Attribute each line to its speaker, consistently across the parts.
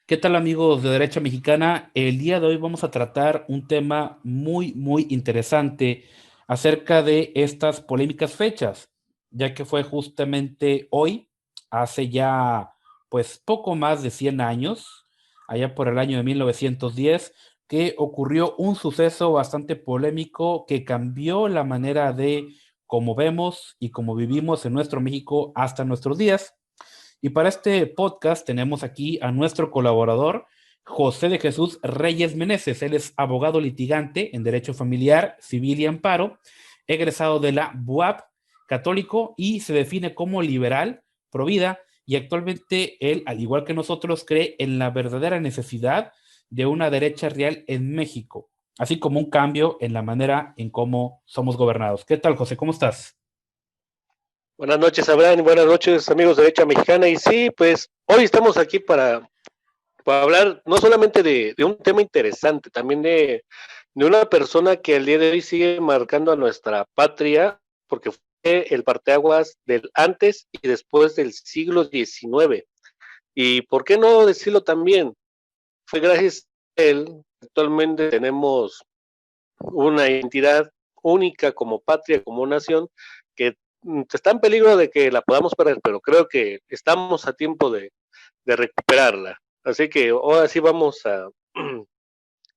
Speaker 1: ¿Qué tal amigos de Derecha Mexicana? El día de hoy vamos a tratar un tema muy interesante acerca de estas polémicas fechas, ya que fue justamente hoy, hace ya pues poco más de 100 años, allá por el año de 1910, que ocurrió un suceso bastante polémico que cambió la manera de cómo vemos y cómo vivimos en nuestro México hasta nuestros días. Y para este podcast tenemos aquí a nuestro colaborador, José de Jesús Reyes Meneses. Él es abogado litigante en Derecho Familiar, Civil y Amparo, egresado de la BUAP, católico, y se define como liberal, provida, y actualmente él, al igual que nosotros, cree en la verdadera necesidad de una derecha real en México, así como un cambio en la manera en cómo somos gobernados. ¿Qué tal, José? ¿Cómo estás?
Speaker 2: Buenas noches, Abraham, y buenas noches, amigos de Derecha Mexicana. Y sí, pues hoy estamos aquí para hablar no solamente de un tema interesante, también de una persona que al día de hoy sigue marcando a nuestra patria, porque fue el parteaguas del antes y después del siglo XIX. Y por qué no decirlo también, fue gracias a él, actualmente tenemos una identidad única como patria, como nación, que está en peligro de que la podamos perder, pero creo que estamos a tiempo de recuperarla. Así que ahora sí vamos a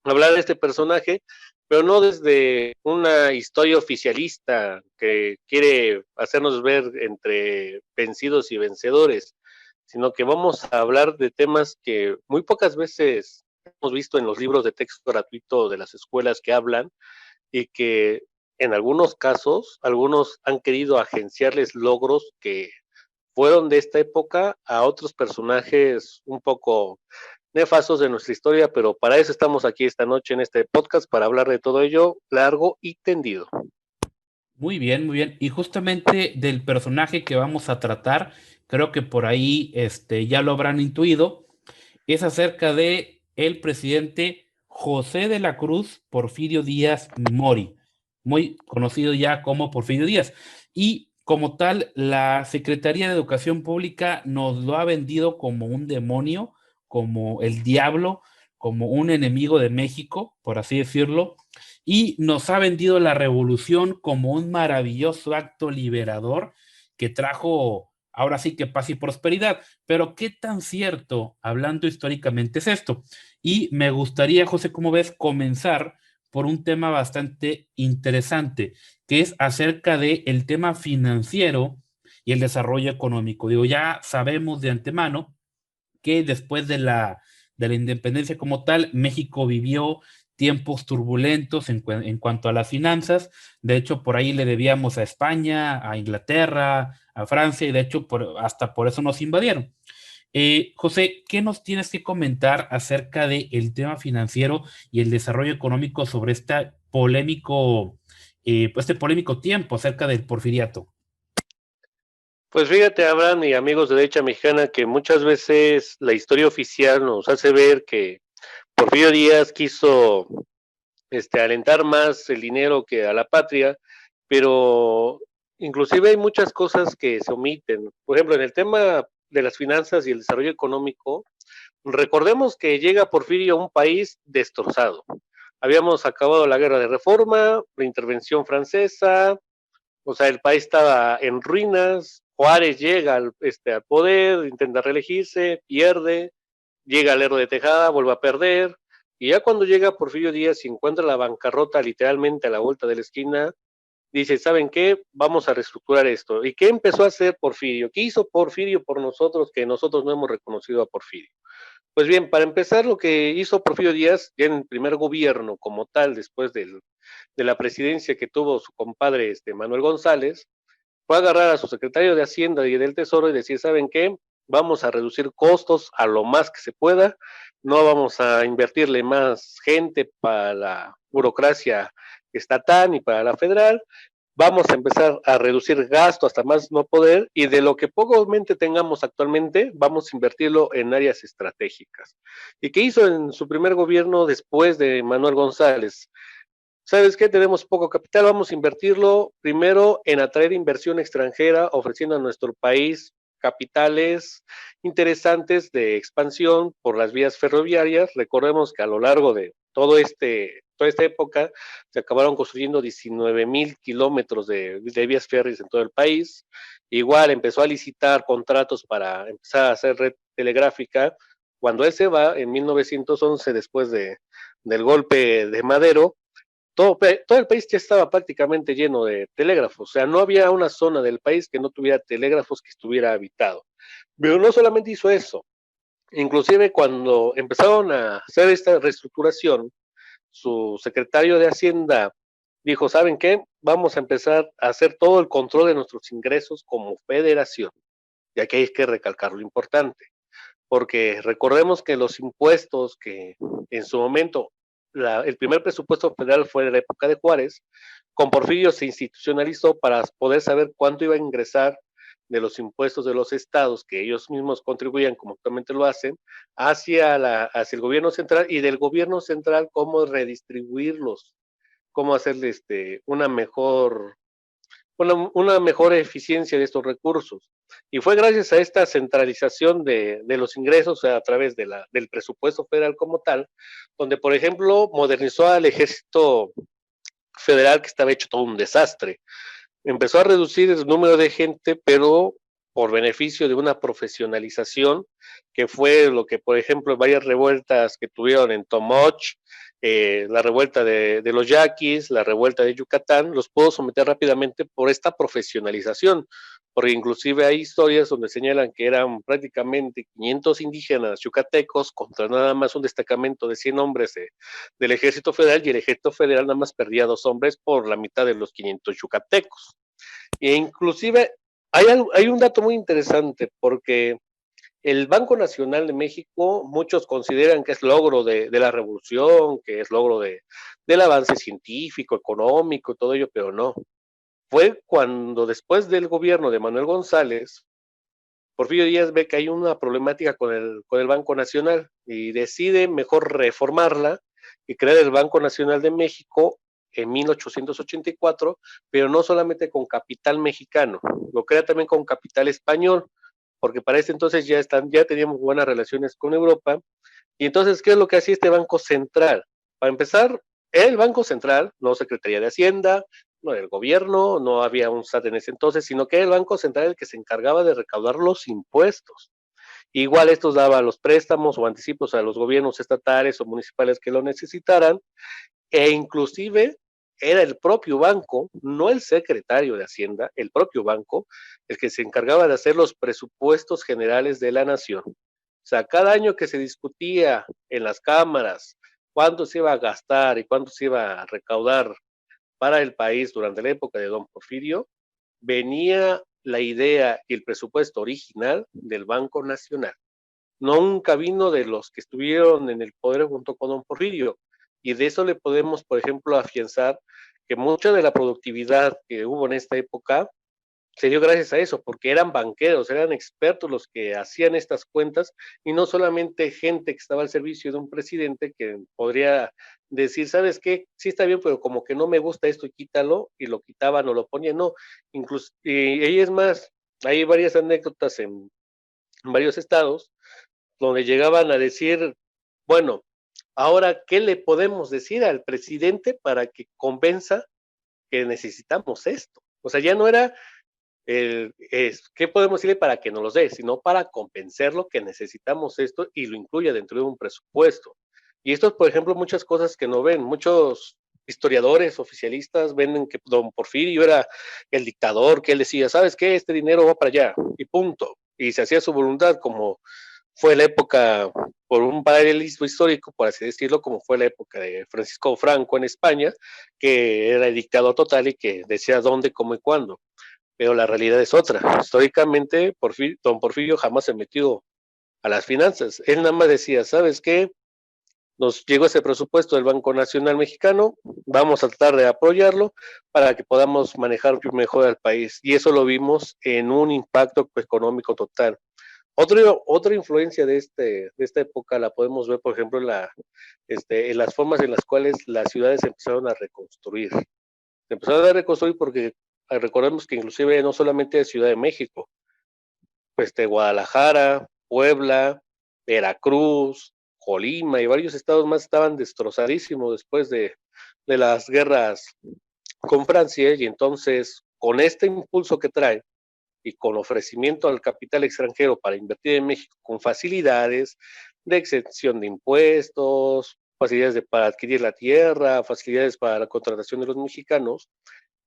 Speaker 2: hablar de este personaje, pero no desde una historia oficialista que quiere hacernos ver entre vencidos y vencedores, sino que vamos a hablar de temas que muy pocas veces hemos visto en los libros de texto gratuito de las escuelas que hablan y que en algunos casos, algunos han querido agenciarles logros que fueron de esta época a otros personajes un poco nefastos de nuestra historia, pero para eso estamos aquí esta noche en este podcast, para hablar de todo ello largo y tendido.
Speaker 1: Muy bien, muy bien. Y justamente del personaje que vamos a tratar, creo que por ahí ya lo habrán intuido, es acerca de el presidente José de la Cruz Porfirio Díaz Mori, muy conocido ya como Porfirio Díaz. Y como tal, la Secretaría de Educación Pública nos lo ha vendido como un demonio, como el diablo, como un enemigo de México, por así decirlo, y nos ha vendido la revolución como un maravilloso acto liberador que trajo ahora sí que paz y prosperidad. Pero ¿qué tan cierto, hablando históricamente, es esto? Y me gustaría, José, ¿cómo ves? Comenzar por un tema bastante interesante, que es acerca del tema financiero y el desarrollo económico. Digo, ya sabemos de antemano que después de la independencia como tal, México vivió tiempos turbulentos en cuanto a las finanzas. De hecho, por ahí le debíamos a España, a Inglaterra, a Francia, y de hecho, hasta por eso nos invadieron. José, ¿qué nos tienes que comentar acerca del tema financiero y el desarrollo económico sobre este polémico tiempo acerca del porfiriato?
Speaker 2: Pues fíjate, Abraham y amigos de Derecha Mexicana, que muchas veces la historia oficial nos hace ver que Porfirio Díaz quiso alentar más el dinero que a la patria, pero inclusive hay muchas cosas que se omiten. Por ejemplo, en el tema de las finanzas y el desarrollo económico, recordemos que llega Porfirio a un país destrozado. Habíamos acabado la guerra de reforma, la intervención francesa, o sea, el país estaba en ruinas, Juárez llega al poder, intenta reelegirse, pierde, llega Lerdo de Tejada, vuelve a perder, y ya cuando llega Porfirio Díaz y encuentra la bancarrota literalmente a la vuelta de la esquina, dice, ¿saben qué? Vamos a reestructurar esto. ¿Y qué empezó a hacer Porfirio? ¿Qué hizo Porfirio por nosotros que nosotros no hemos reconocido a Porfirio? Pues bien, para empezar, lo que hizo Porfirio Díaz ya en el primer gobierno como tal, después de la presidencia que tuvo su compadre Manuel González, fue agarrar a su secretario de Hacienda y del Tesoro y decir, ¿saben qué? Vamos a reducir costos a lo más que se pueda, no vamos a invertirle más gente para la burocracia estatal ni para la federal, vamos a empezar a reducir gasto hasta más no poder y de lo que pobremente tengamos actualmente, vamos a invertirlo en áreas estratégicas. ¿Y qué hizo en su primer gobierno después de Manuel González? ¿Sabes qué? Tenemos poco capital, vamos a invertirlo primero en atraer inversión extranjera, ofreciendo a nuestro país capitales interesantes de expansión por las vías ferroviarias. Recordemos que a lo largo de toda esta época se acabaron construyendo 19,000 kilómetros de vías férreas en todo el país. Igual empezó a licitar contratos para empezar a hacer red telegráfica. Cuando él se va en 1911, después del golpe de Madero, todo el país ya estaba prácticamente lleno de telégrafos, o sea, no había una zona del país que no tuviera telégrafos que estuviera habitado. Pero no solamente hizo eso, inclusive cuando empezaron a hacer esta reestructuración, su secretario de Hacienda dijo, ¿saben qué? Vamos a empezar a hacer todo el control de nuestros ingresos como federación. Y aquí hay que recalcar lo importante, porque recordemos que los impuestos que en su momento el primer presupuesto federal fue de la época de Juárez, con Porfirio se institucionalizó para poder saber cuánto iba a ingresar de los impuestos de los estados que ellos mismos contribuían, como actualmente lo hacen, hacia el gobierno central, y del gobierno central cómo redistribuirlos, cómo hacerle una mejor eficiencia de estos recursos. Y fue gracias a esta centralización de los ingresos a través del presupuesto federal como tal, donde, por ejemplo, modernizó al ejército federal, que estaba hecho todo un desastre. Empezó a reducir el número de gente, pero por beneficio de una profesionalización, que fue lo que, por ejemplo, varias revueltas que tuvieron en Tomoch, la revuelta de los yaquis, la revuelta de Yucatán, los pudo someter rápidamente por esta profesionalización, porque inclusive hay historias donde señalan que eran prácticamente 500 indígenas yucatecos contra nada más un destacamento de 100 hombres del ejército federal, y el ejército federal nada más perdía 2 hombres por la mitad de los 500 yucatecos. E inclusive hay un dato muy interesante, porque el Banco Nacional de México, muchos consideran que es logro de la revolución, que es logro del avance científico, económico, todo ello, pero no. Fue cuando, después del gobierno de Manuel González, Porfirio Díaz ve que hay una problemática con el Banco Nacional y decide mejor reformarla y crear el Banco Nacional de México en 1884, pero no solamente con capital mexicano, lo crea también con capital español, porque para ese entonces ya teníamos buenas relaciones con Europa. Y entonces, ¿qué es lo que hacía este Banco Central? Para empezar, el Banco Central, no Secretaría de Hacienda, no el gobierno, no había un SAT en ese entonces, sino que era el Banco Central el que se encargaba de recaudar los impuestos. Igual estos daban los préstamos o anticipos a los gobiernos estatales o municipales que lo necesitaran, e inclusive era el propio banco, no el secretario de Hacienda, el propio banco, el que se encargaba de hacer los presupuestos generales de la nación. O sea, cada año que se discutía en las cámaras cuánto se iba a gastar y cuánto se iba a recaudar para el país durante la época de don Porfirio, venía la idea y el presupuesto original del Banco Nacional. Nunca vino de los que estuvieron en el poder junto con don Porfirio. Y de eso le podemos, por ejemplo, afianzar que mucha de la productividad que hubo en esta época se dio gracias a eso, porque eran banqueros, eran expertos los que hacían estas cuentas, y no solamente gente que estaba al servicio de un presidente que podría decir, ¿sabes qué? Sí está bien, pero como que no me gusta esto y quítalo, y lo quitaban o lo ponían, no. Incluso, y es más, hay varias anécdotas en varios estados donde llegaban a decir, bueno, ahora, ¿qué le podemos decir al presidente para que convenza que necesitamos esto? O sea, ya no era ¿qué podemos decirle para que nos los dé? Sino para convencerlo que necesitamos esto y lo incluya dentro de un presupuesto. Y esto, por ejemplo, muchas cosas que no ven, muchos historiadores, oficialistas, ven que don Porfirio era el dictador, que él decía, ¿sabes qué? Este dinero va para allá, y punto. Y se hacía su voluntad, como fue la época, por un paralelismo histórico, por así decirlo, como fue la época de Francisco Franco en España, que era el dictador total y que decía dónde, cómo y cuándo. Pero la realidad es otra. Históricamente, don Porfirio jamás se metió a las finanzas. Él nada más decía, ¿sabes qué? Nos llegó ese presupuesto del Banco Nacional Mexicano, vamos a tratar de apoyarlo para que podamos manejar mejor al país. Y eso lo vimos en un impacto económico total. Otra influencia de esta época la podemos ver, por ejemplo, en las formas en las cuales las ciudades empezaron a reconstruir. Se empezaron a reconstruir porque recordemos que inclusive no solamente es Ciudad de México, Guadalajara, Puebla, Veracruz, Colima y varios estados más estaban destrozadísimos después de las guerras con Francia, y entonces con este impulso que trae y con ofrecimiento al capital extranjero para invertir en México con facilidades de exención de impuestos, facilidades para adquirir la tierra, facilidades para la contratación de los mexicanos,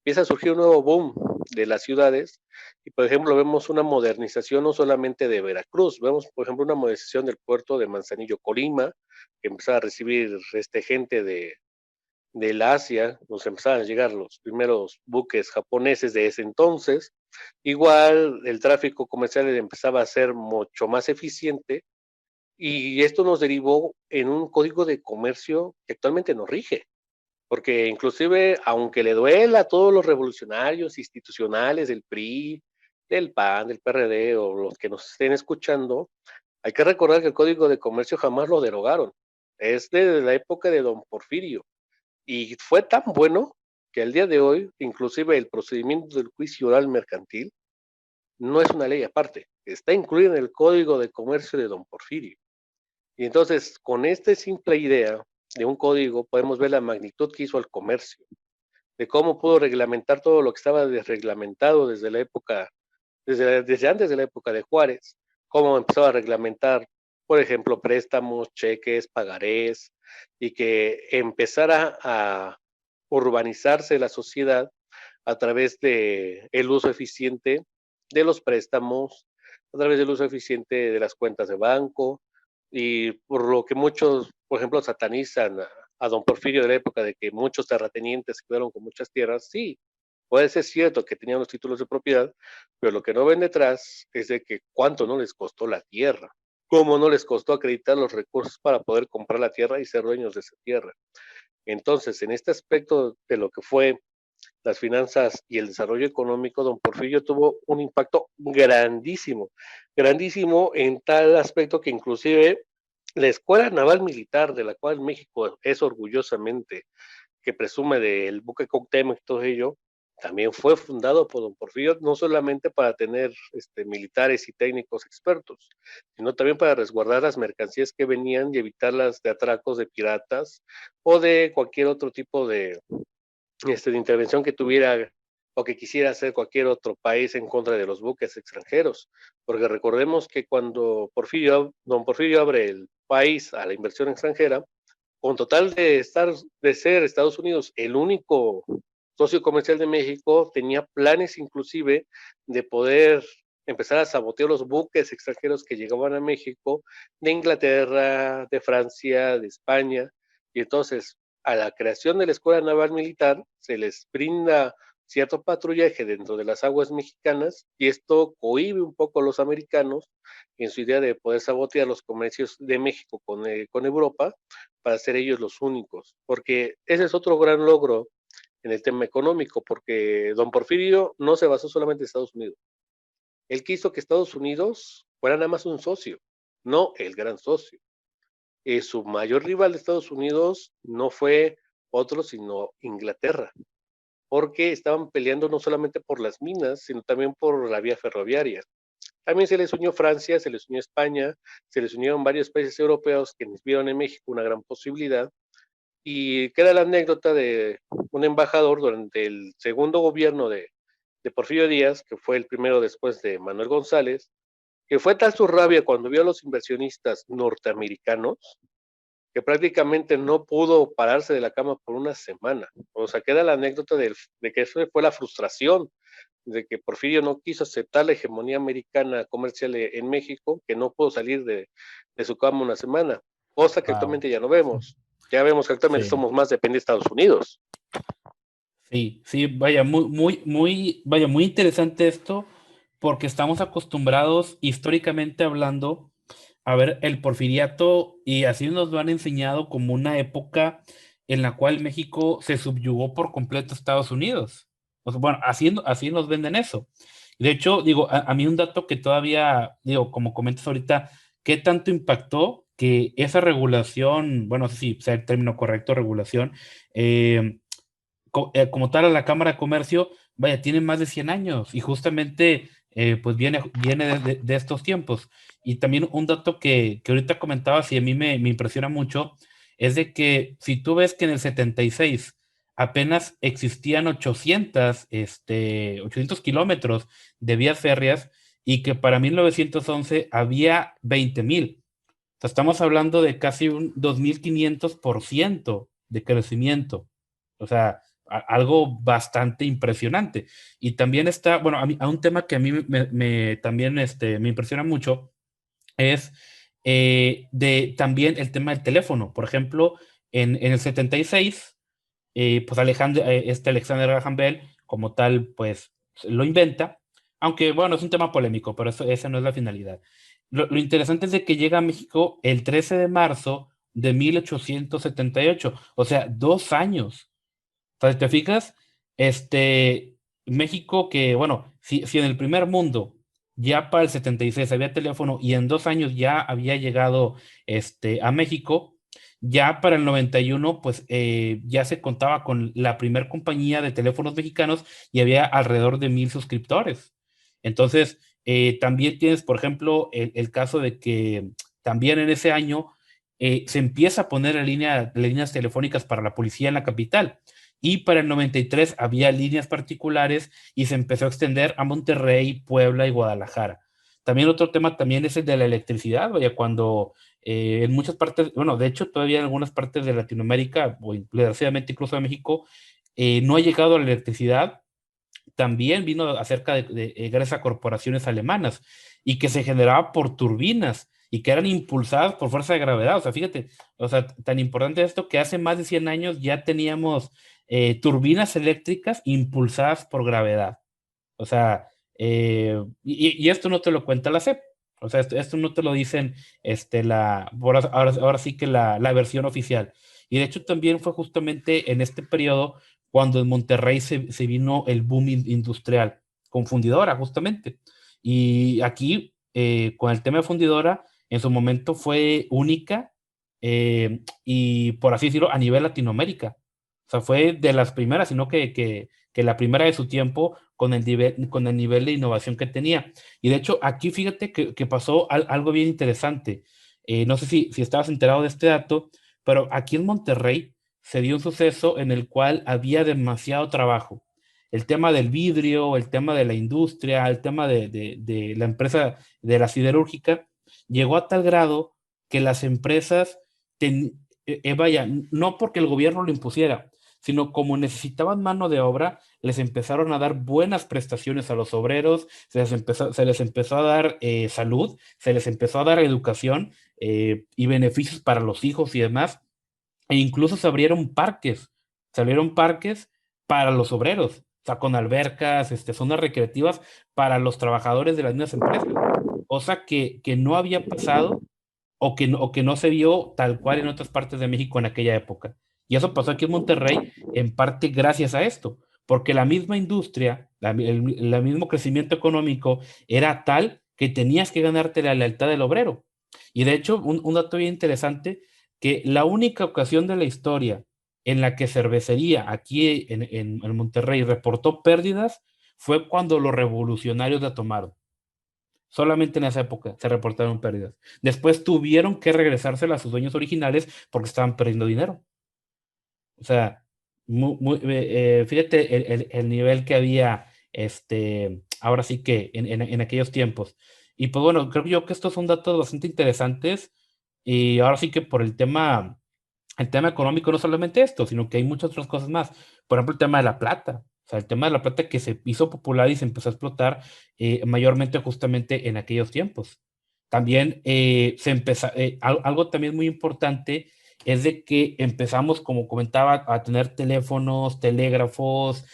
Speaker 2: empieza a surgir un nuevo boom de las ciudades y, por ejemplo, vemos una modernización no solamente de Veracruz, vemos, por ejemplo, una modernización del puerto de Manzanillo, Colima, que empezaba a recibir gente del Asia, nos empezaban a llegar los primeros buques japoneses de ese entonces. Igual el tráfico comercial empezaba a ser mucho más eficiente y esto nos derivó en un código de comercio que actualmente nos rige. Porque inclusive, aunque le duela a todos los revolucionarios institucionales del PRI, del PAN, del PRD o los que nos estén escuchando, hay que recordar que el Código de Comercio jamás lo derogaron. Es de la época de don Porfirio. Y fue tan bueno que al día de hoy, inclusive el procedimiento del juicio oral mercantil, no es una ley aparte. Está incluido en el Código de Comercio de don Porfirio. Y entonces, con esta simple idea de un código, podemos ver la magnitud que hizo al comercio, de cómo pudo reglamentar todo lo que estaba desreglamentado desde la época, desde antes de la época de Juárez, cómo empezó a reglamentar, por ejemplo, préstamos, cheques, pagarés, y que empezara a urbanizarse la sociedad a través de el uso eficiente de los préstamos, a través del uso eficiente de las cuentas de banco, y por lo que muchos, por ejemplo, satanizan a don Porfirio de la época de que muchos terratenientes se quedaron con muchas tierras, sí, puede ser cierto que tenían los títulos de propiedad, pero lo que no ven detrás es de que cuánto no les costó la tierra, cómo no les costó acreditar los recursos para poder comprar la tierra y ser dueños de esa tierra. Entonces, en este aspecto de lo que fue las finanzas y el desarrollo económico, don Porfirio tuvo un impacto grandísimo, grandísimo en tal aspecto que inclusive la Escuela Naval Militar, de la cual México es orgullosamente, que presume del buque Cuauhtémoc y todo ello, también fue fundado por don Porfirio, no solamente para tener militares y técnicos expertos, sino también para resguardar las mercancías que venían y evitarlas de atracos de piratas o de cualquier otro tipo de intervención que tuviera o que quisiera hacer cualquier otro país en contra de los buques extranjeros. Porque recordemos que cuando don Porfirio abre el país a la inversión extranjera, con total de ser Estados Unidos el único socio comercial de México, tenía planes inclusive de poder empezar a sabotear los buques extranjeros que llegaban a México, de Inglaterra, de Francia, de España, y entonces a la creación de la Escuela Naval Militar se les brinda cierto patrullaje dentro de las aguas mexicanas y esto cohíbe un poco a los americanos en su idea de poder sabotear los comercios de México con Europa para ser ellos los únicos, porque ese es otro gran logro en el tema económico, porque don Porfirio no se basó solamente en Estados Unidos. Él quiso que Estados Unidos fuera nada más un socio, no el gran socio. Su mayor rival de Estados Unidos no fue otro, sino Inglaterra, porque estaban peleando no solamente por las minas, sino también por la vía ferroviaria. También se les unió Francia, se les unió España, se les unieron varios países europeos que vieron en México una gran posibilidad. Y queda la anécdota de un embajador durante el segundo gobierno de Porfirio Díaz, que fue el primero después de Manuel González, que fue tal su rabia cuando vio a los inversionistas norteamericanos que prácticamente no pudo pararse de la cama por una semana. O sea, queda la anécdota de que eso fue la frustración, de que Porfirio no quiso aceptar la hegemonía americana comercial en México, que no pudo salir de su cama una semana, cosa que
Speaker 1: Wow.
Speaker 2: actualmente ya no vemos. Ya vemos que actualmente
Speaker 1: Sí.
Speaker 2: somos más dependientes de Estados Unidos.
Speaker 1: Sí, sí, vaya, vaya, muy interesante esto, porque estamos acostumbrados, históricamente hablando, a ver el porfiriato, y así nos lo han enseñado como una época en la cual México se subyugó por completo a Estados Unidos. O sea, bueno, así nos venden eso. De hecho, digo, a mí un dato que todavía, digo, como comentas ahorita, ¿qué tanto impactó que esa regulación, bueno, sí, sea el término correcto, regulación, como tal a la Cámara de Comercio, vaya, tiene más de 100 años y justamente pues viene de estos tiempos. Y también un dato que ahorita comentabas y a mí me impresiona mucho, es de que si tú ves que en el 76 apenas existían 800 kilómetros de vías férreas y que para 1911 había 20,000. O sea, estamos hablando de casi un 2,500% de crecimiento. O sea, algo bastante impresionante. Y también está, bueno, a un tema que a mí también me impresiona mucho es también el tema del teléfono. Por ejemplo, en el 76, pues Alexander Graham Bell, como tal, pues lo inventa, aunque bueno, es un tema polémico, pero esa no es la finalidad. Lo interesante es de que llega a México el 13 de marzo de 1878, o sea, 2 años. O sea, si te fijas, México que, bueno, si en el primer mundo ya para el 76 había teléfono y en 2 años ya había llegado a México, ya para el 91 pues ya se contaba con la primer compañía de teléfonos mexicanos y había alrededor de 1,000 suscriptores. Entonces, también tienes, por ejemplo, el caso de que también en ese año se empieza a poner en líneas telefónicas para la policía en la capital. Y para el 93 había líneas particulares y se empezó a extender a Monterrey, Puebla y Guadalajara. También otro tema también es el de la electricidad, vaya, cuando en muchas partes, bueno, de hecho todavía en algunas partes de Latinoamérica, o desgraciadamente incluso de México, no ha llegado la electricidad, también vino acerca gracias a corporaciones alemanas y que se generaba por turbinas y que eran impulsadas por fuerza de gravedad. O sea, fíjate, o sea, tan importante esto que hace más de 100 años ya teníamos turbinas eléctricas impulsadas por gravedad. O sea, y esto no te lo cuenta la CEP. O sea, esto no te lo dicen ahora sí que la versión oficial. Y de hecho también fue justamente en este periodo cuando en Monterrey se vino el boom industrial, con fundidora justamente. Y aquí, con el tema de fundidora, en su momento fue única y por así decirlo, a nivel Latinoamérica. O sea, fue de las primeras, sino que la primera de su tiempo con el nivel de innovación que tenía. Y de hecho, aquí fíjate que pasó algo bien interesante. No sé si estabas enterado de este dato, pero aquí en Monterrey se dio un suceso en el cual había demasiado trabajo. El tema del vidrio, el tema de la industria, el tema de la empresa de la siderúrgica, llegó a tal grado que las empresas, vaya, no porque el gobierno lo impusiera, sino como necesitaban mano de obra, les empezaron a dar buenas prestaciones a los obreros, se les empezó a dar salud, se les empezó a dar educación y beneficios para los hijos y demás, e incluso se abrieron parques para los obreros, o sea, con albercas, zonas recreativas para los trabajadores de las mismas empresas, cosa que no había pasado o que no se vio tal cual en otras partes de México en aquella época. Y eso pasó aquí en Monterrey en parte gracias a esto, porque la misma industria, el mismo crecimiento económico era tal que tenías que ganarte la lealtad del obrero. Y de hecho, un dato bien interesante, que la única ocasión de la historia en la que cervecería aquí en Monterrey reportó pérdidas fue cuando los revolucionarios la tomaron. Solamente en esa época se reportaron pérdidas. Después tuvieron que regresársela a sus dueños originales porque estaban perdiendo dinero. O sea, fíjate el nivel que había ahora sí que en aquellos tiempos. Y pues bueno, creo yo que estos son datos bastante interesantes. Y ahora sí que por el tema económico no solamente esto, sino que hay muchas otras cosas más. Por ejemplo, el tema de la plata. O sea, el tema de la plata que se hizo popular y se empezó a explotar mayormente justamente en aquellos tiempos. También algo también muy importante es de que empezamos, como comentaba, a tener teléfonos, telégrafos,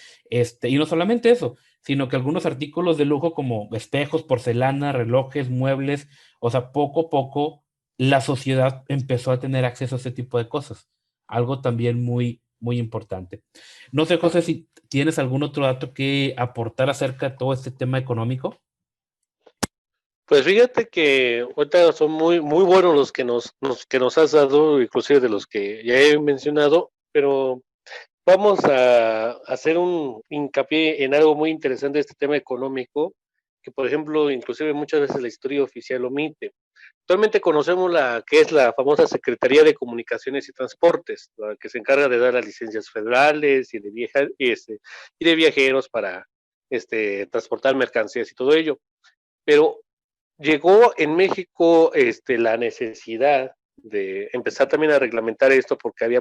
Speaker 1: y no solamente eso, sino que algunos artículos de lujo como espejos, porcelana, relojes, muebles, o sea, poco a poco la sociedad empezó a tener acceso a ese tipo de cosas. Algo también muy, muy importante. No sé, José, si tienes algún otro dato que aportar acerca de todo este tema económico.
Speaker 2: Pues fíjate que ahorita son muy, muy buenos los que nos has dado, inclusive de los que ya he mencionado, pero vamos a hacer un hincapié en algo muy interesante de este tema económico, que, por ejemplo, inclusive muchas veces la historia oficial omite. Actualmente conocemos la que es la famosa Secretaría de Comunicaciones y Transportes, la que se encarga de dar las licencias federales y y de viajeros para transportar mercancías y todo ello. Pero llegó en México la necesidad de empezar también a reglamentar esto porque había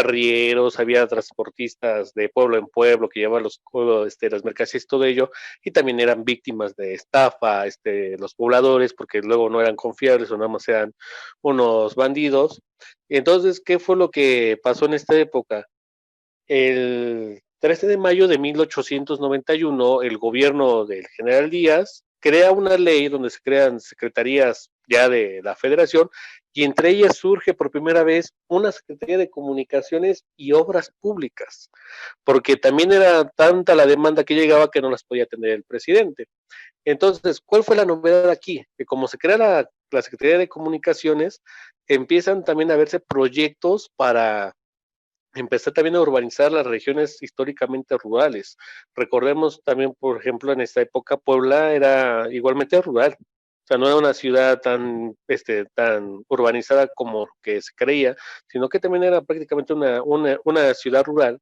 Speaker 2: arrieros, había transportistas de pueblo en pueblo que llevaban las mercancías y todo ello, y también eran víctimas de estafa, los pobladores, porque luego no eran confiables o nada más eran unos bandidos. Entonces, ¿qué fue lo que pasó en esta época? El 13 de mayo de 1891, el gobierno del general Díaz crea una ley donde se crean secretarías ya de la federación y entre ellas surge por primera vez una Secretaría de Comunicaciones y Obras Públicas, porque también era tanta la demanda que llegaba que no las podía atender el presidente. Entonces, ¿cuál fue la novedad aquí? Que como se crea la Secretaría de Comunicaciones, empiezan también a verse proyectos para empezar también a urbanizar las regiones históricamente rurales. Recordemos también, por ejemplo, en esta época Puebla era igualmente rural. O sea, no era una ciudad tan urbanizada como que se creía, sino que también era prácticamente una ciudad rural.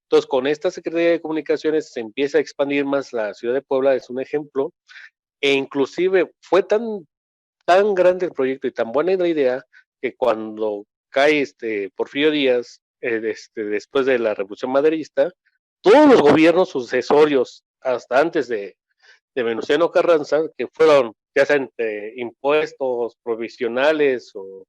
Speaker 2: Entonces, con esta Secretaría de Comunicaciones se empieza a expandir más la ciudad de Puebla, es un ejemplo, e inclusive fue tan grande el proyecto y tan buena la idea que cuando cae Porfirio Díaz, después de la Revolución Maderista, todos los gobiernos sucesorios, hasta antes de Venustiano Carranza, que fueron ya sean impuestos provisionales o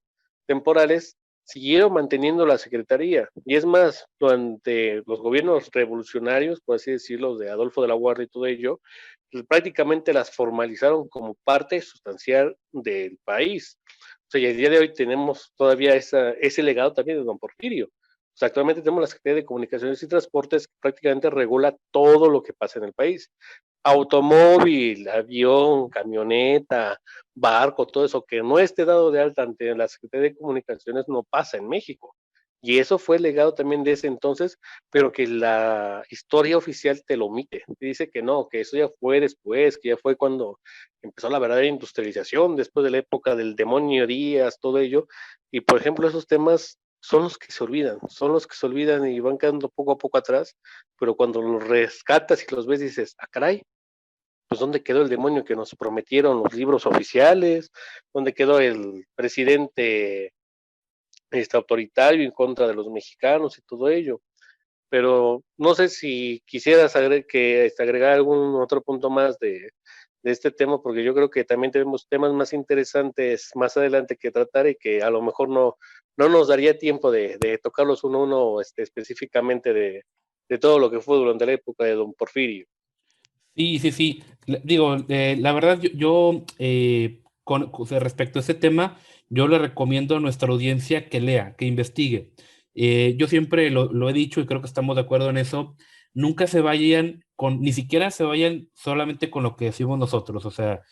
Speaker 2: temporales, siguieron manteniendo la secretaría. Y es más, durante los gobiernos revolucionarios, por así decirlo, de Adolfo de la Guardia y todo ello, prácticamente las formalizaron como parte sustancial del país. O sea, y el día de hoy tenemos todavía ese legado también de don Porfirio. O sea, actualmente tenemos la Secretaría de Comunicaciones y Transportes que prácticamente regula todo lo que pasa en el país. Automóvil, avión, camioneta, barco, todo eso que no esté dado de alta ante la Secretaría de Comunicaciones no pasa en México. Y eso fue el legado también de ese entonces, pero que la historia oficial te lo omite. Dice que no, que eso ya fue después, que ya fue cuando empezó la verdadera industrialización, después de la época del demonio Díaz, todo ello. Y por ejemplo, esos temas son los que se olvidan, son los que se olvidan y van quedando poco a poco atrás, pero cuando los rescatas y los ves dices, ah, caray, pues ¿dónde quedó el demonio que nos prometieron los libros oficiales? ¿Dónde quedó el presidente autoritario en contra de los mexicanos y todo ello? Pero no sé si quisieras agregar algún otro punto más de este tema, porque yo creo que también tenemos temas más interesantes más adelante que tratar y que a lo mejor no nos daría tiempo de tocarlos uno a uno específicamente de todo lo que fue durante la época de don Porfirio.
Speaker 1: Sí, sí, sí. Digo, la verdad, respecto a ese tema, yo le recomiendo a nuestra audiencia que lea, que investigue. Yo siempre lo he dicho y creo que estamos de acuerdo en eso. Nunca se vayan ni siquiera se vayan solamente con lo que decimos nosotros. O sea,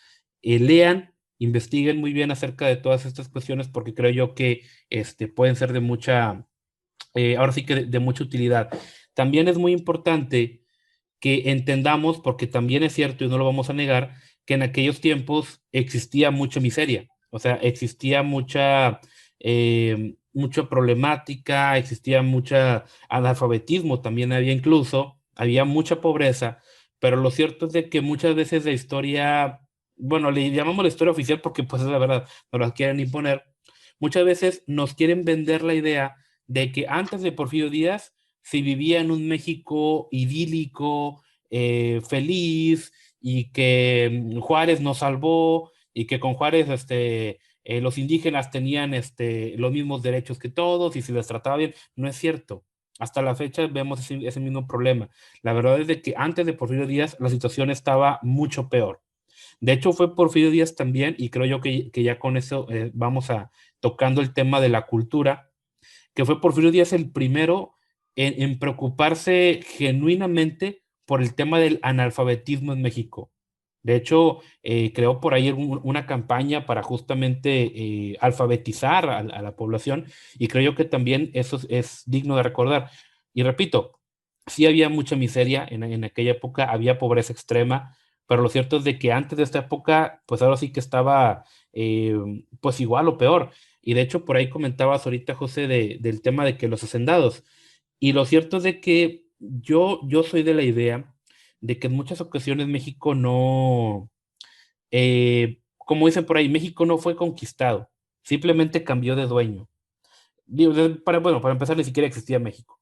Speaker 1: lean, investiguen muy bien acerca de todas estas cuestiones porque creo yo que pueden ser de ahora sí que de mucha utilidad. También es muy importante que entendamos, porque también es cierto y no lo vamos a negar, que en aquellos tiempos existía mucha miseria, o sea, existía mucha problemática, existía mucha analfabetismo, también había incluso, había mucha pobreza, pero lo cierto es de que muchas veces la historia, bueno, le llamamos la historia oficial porque pues es la verdad, nos la quieren imponer, muchas veces nos quieren vender la idea de que antes de Porfirio Díaz se vivía en un México idílico, feliz, y que Juárez nos salvó, y que con Juárez los indígenas tenían los mismos derechos que todos, y se les trataba bien. No es cierto. Hasta la fecha vemos ese mismo problema. La verdad es de que antes de Porfirio Díaz la situación estaba mucho peor. De hecho, fue Porfirio Díaz también, y creo yo que ya con eso vamos tocando el tema de la cultura, que fue Porfirio Díaz el primero en preocuparse genuinamente por el tema del analfabetismo en México. De hecho, creó por ahí una campaña para justamente alfabetizar a la población y creo yo que también eso es digno de recordar. Y repito, sí había mucha miseria en aquella época, había pobreza extrema, pero lo cierto es de que antes de esta época, pues ahora sí que estaba pues igual o peor. Y de hecho, por ahí comentabas ahorita, José, del tema de que los hacendados. Y lo cierto es de que yo soy de la idea de que en muchas ocasiones México no, como dicen por ahí, México no fue conquistado, simplemente cambió de dueño. Digo, bueno, para empezar, ni siquiera existía México.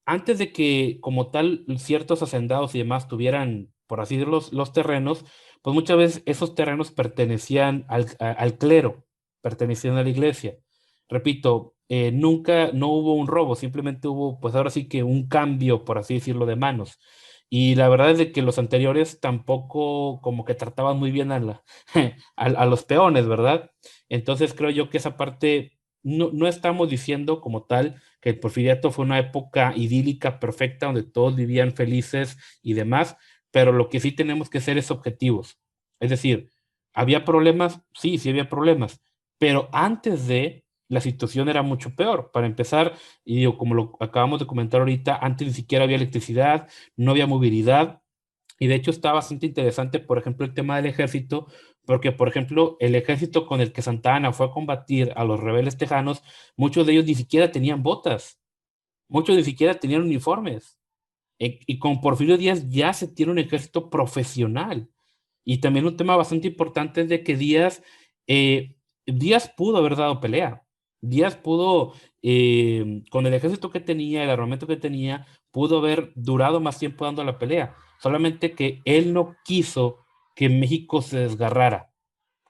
Speaker 1: Antes de que, como tal, ciertos hacendados y demás tuvieran, por así decirlo, los terrenos, pues muchas veces esos terrenos pertenecían al clero, pertenecían a la iglesia. Repito, nunca, no hubo un robo, simplemente hubo, pues ahora sí que un cambio, por así decirlo, de manos. Y la verdad es de que los anteriores tampoco como que trataban muy bien a los peones, ¿verdad? Entonces creo yo que esa parte, no estamos diciendo como tal que el Porfiriato fue una época idílica, perfecta, donde todos vivían felices y demás, pero lo que sí tenemos que ser es objetivos. Es decir, ¿había problemas? Sí, sí había problemas, pero antes de, la situación era mucho peor. Para empezar, y digo, como lo acabamos de comentar ahorita, antes ni siquiera había electricidad, no había movilidad, y de hecho está bastante interesante, por ejemplo, el tema del ejército, porque, por ejemplo, el ejército con el que Santa Anna fue a combatir a los rebeldes tejanos, muchos de ellos ni siquiera tenían botas, muchos ni siquiera tenían uniformes. Y con Porfirio Díaz ya se tiene un ejército profesional. Y también un tema bastante importante es de que eh, Díaz pudo haber dado pelea. Díaz pudo, con el ejército que tenía, el armamento que tenía, pudo haber durado más tiempo dando la pelea. Solamente que él no quiso que México se desgarrara,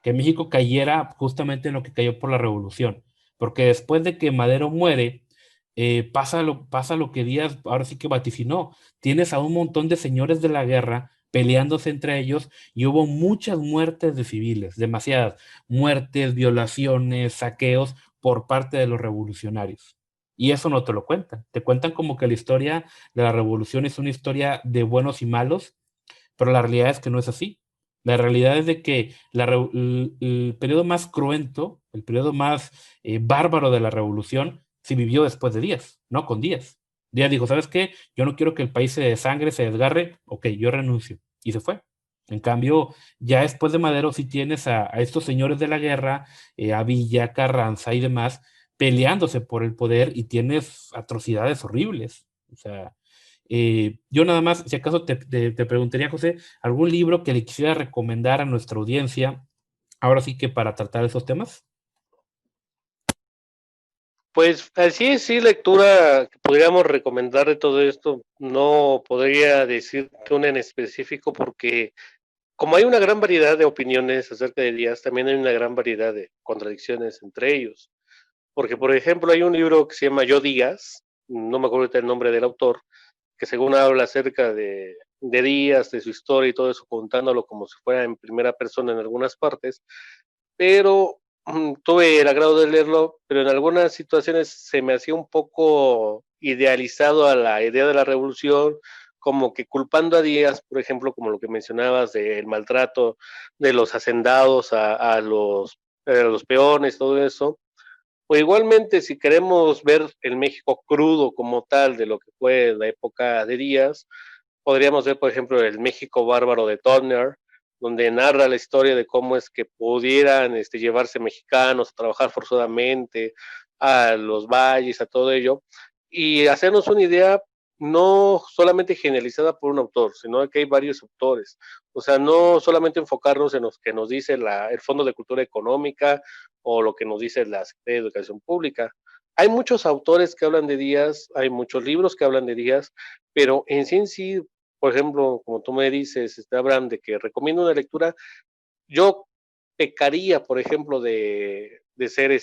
Speaker 1: que México cayera justamente en lo que cayó por la revolución. Porque después de que Madero muere, pasa lo que Díaz ahora sí que vaticinó. Tienes a un montón de señores de la guerra peleándose entre ellos y hubo muchas muertes de civiles, demasiadas muertes, violaciones, saqueos por parte de los revolucionarios. Y eso no te lo cuentan. Te cuentan como que la historia de la revolución es una historia de buenos y malos, pero la realidad es que no es así. La realidad es de que el periodo más cruento, el periodo más bárbaro de la revolución, se vivió después de Díaz, no con Díaz. Díaz dijo, ¿sabes qué? Yo no quiero que el país se desangre, se desgarre, ok, yo renuncio. Y se fue. En cambio, ya después de Madero sí tienes a estos señores de la guerra, a Villa, Carranza y demás, peleándose por el poder y tienes atrocidades horribles. O sea, yo nada más, si acaso te preguntaría, José, algún libro que le quisiera recomendar a nuestra audiencia, ahora sí que para tratar esos temas.
Speaker 2: Pues así sí, lectura que podríamos recomendar de todo esto, no podría decir que una en específico porque como hay una gran variedad de opiniones acerca de Díaz, también hay una gran variedad de contradicciones entre ellos. Porque, por ejemplo, hay un libro que se llama Yo Díaz, no me acuerdo el nombre del autor, que según habla acerca de Díaz, de su historia y todo eso, contándolo como si fuera en primera persona en algunas partes, pero tuve el agrado de leerlo, pero en algunas situaciones se me hacía un poco idealizado a la idea de la revolución, como que culpando a Díaz, por ejemplo, como lo que mencionabas del maltrato de los hacendados a los peones, todo eso. O igualmente, si queremos ver el México crudo como tal de lo que fue la época de Díaz, podríamos ver, por ejemplo, el México bárbaro de Turner, donde narra la historia de cómo es que pudieran llevarse mexicanos a trabajar forzadamente a los valles, a todo ello, y hacernos una idea no solamente generalizada por un autor, sino que hay varios autores. O sea, no solamente enfocarnos en los que nos dice el Fondo de Cultura Económica o lo que nos dice la Secretaría de Educación Pública. Hay muchos autores que hablan de Díaz, hay muchos libros que hablan de Díaz, pero en sí, por ejemplo, como tú me dices, Abraham, de que recomiendo una lectura, yo pecaría, por ejemplo, de ser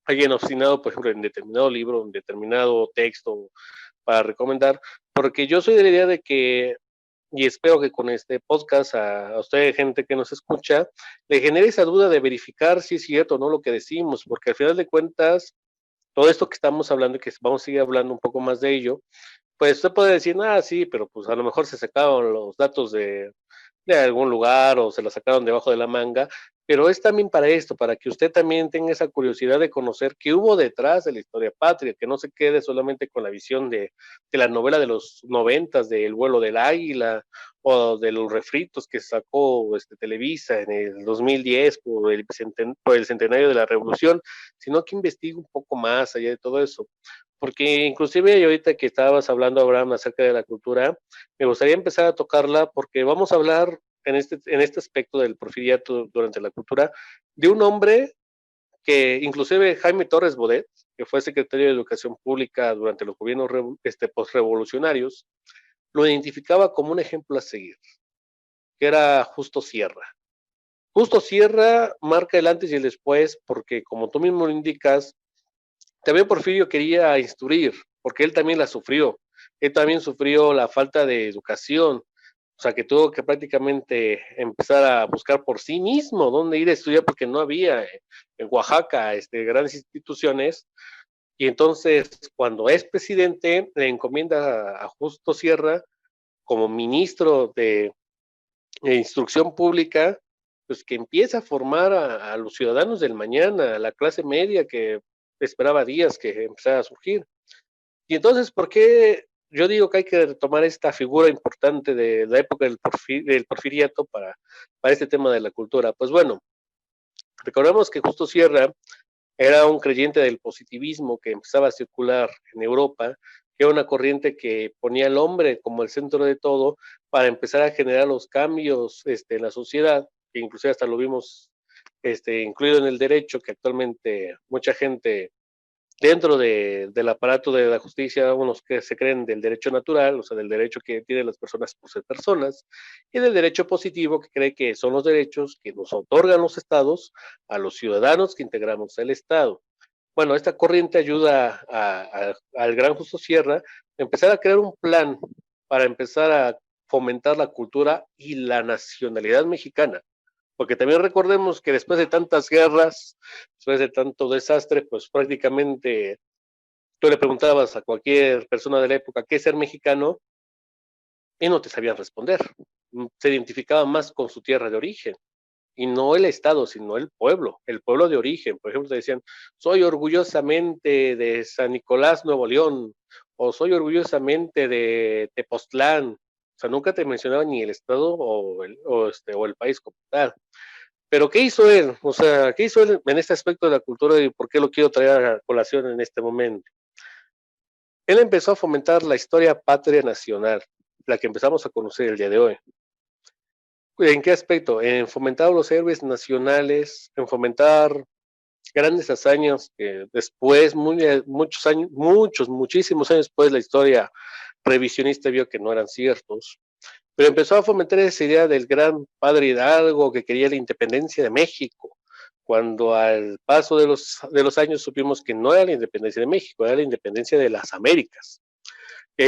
Speaker 2: alguien obstinado, por ejemplo, en determinado libro, en determinado texto para recomendar, porque yo soy de la idea de que, y espero que con este podcast a usted, gente que nos escucha, le genere esa duda de verificar si es cierto o no lo que decimos, porque al final de cuentas, todo esto que estamos hablando y que vamos a seguir hablando un poco más de ello, pues usted puede decir, ah, sí, pero pues a lo mejor se sacaron los datos de algún lugar o se los sacaron debajo de la manga, pero es también para esto, para que usted también tenga esa curiosidad de conocer qué hubo detrás de la historia patria, que no se quede solamente con la visión de la novela de los 90, de El vuelo del águila, o de los refritos que sacó Televisa en el 2010 por el centenario de la Revolución, sino que investigue un poco más allá de todo eso. Porque inclusive ahorita que estabas hablando, Abraham, acerca de la cultura, me gustaría empezar a tocarla porque vamos a hablar en este aspecto del porfiriato durante la cultura, de un hombre que inclusive Jaime Torres Bodet, que fue secretario de Educación Pública durante los gobiernos postrevolucionarios, lo identificaba como un ejemplo a seguir, que era Justo Sierra. Justo Sierra marca el antes y el después porque, como tú mismo lo indicas, también Porfirio quería instruir, porque él también la sufrió. Él también sufrió la falta de educación, o sea, que tuvo que prácticamente empezar a buscar por sí mismo dónde ir a estudiar porque no había en Oaxaca grandes instituciones. Y entonces, cuando es presidente, le encomienda a Justo Sierra como ministro de Instrucción Pública, pues que empieza a formar a los ciudadanos del mañana, a la clase media que esperaba días que empezara a surgir. Y entonces, ¿por qué yo digo que hay que retomar esta figura importante de la época del porfiriato para este tema de la cultura? Pues bueno, recordemos que Justo Sierra era un creyente del positivismo que empezaba a circular en Europa, que era una corriente que ponía al hombre como el centro de todo para empezar a generar los cambios en la sociedad, que inclusive hasta lo vimos incluido en el derecho, que actualmente mucha gente dentro del aparato de la justicia, unos que se creen del derecho natural, o sea, del derecho que tienen las personas por ser personas, y del derecho positivo, que cree que son los derechos que nos otorgan los estados a los ciudadanos que integramos el estado. Bueno, esta corriente ayuda al gran Justo Sierra a empezar a crear un plan para empezar a fomentar la cultura y la nacionalidad mexicana, porque también recordemos que después de tantas guerras, después de tanto desastre, pues prácticamente tú le preguntabas a cualquier persona de la época qué es ser mexicano y no te sabían responder. Se identificaba más con su tierra de origen y no el estado, sino el pueblo de origen. Por ejemplo, te decían, soy orgullosamente de San Nicolás, Nuevo León, o soy orgullosamente de Tepoztlán. O sea, nunca te mencionaban ni el estado o el país como tal. Pero ¿qué hizo él? O sea, ¿qué hizo él en este aspecto de la cultura y por qué lo quiero traer a colación en este momento? Él empezó a fomentar la historia patria nacional, la que empezamos a conocer el día de hoy. ¿En qué aspecto? En fomentar los héroes nacionales, en fomentar grandes hazañas que después, muchos años, muchísimos años después, la historia revisionista vio que no eran ciertos. Pero empezó a fomentar esa idea del gran padre Hidalgo que quería la independencia de México, cuando al paso de los años supimos que no era la independencia de México, era la independencia de las Américas.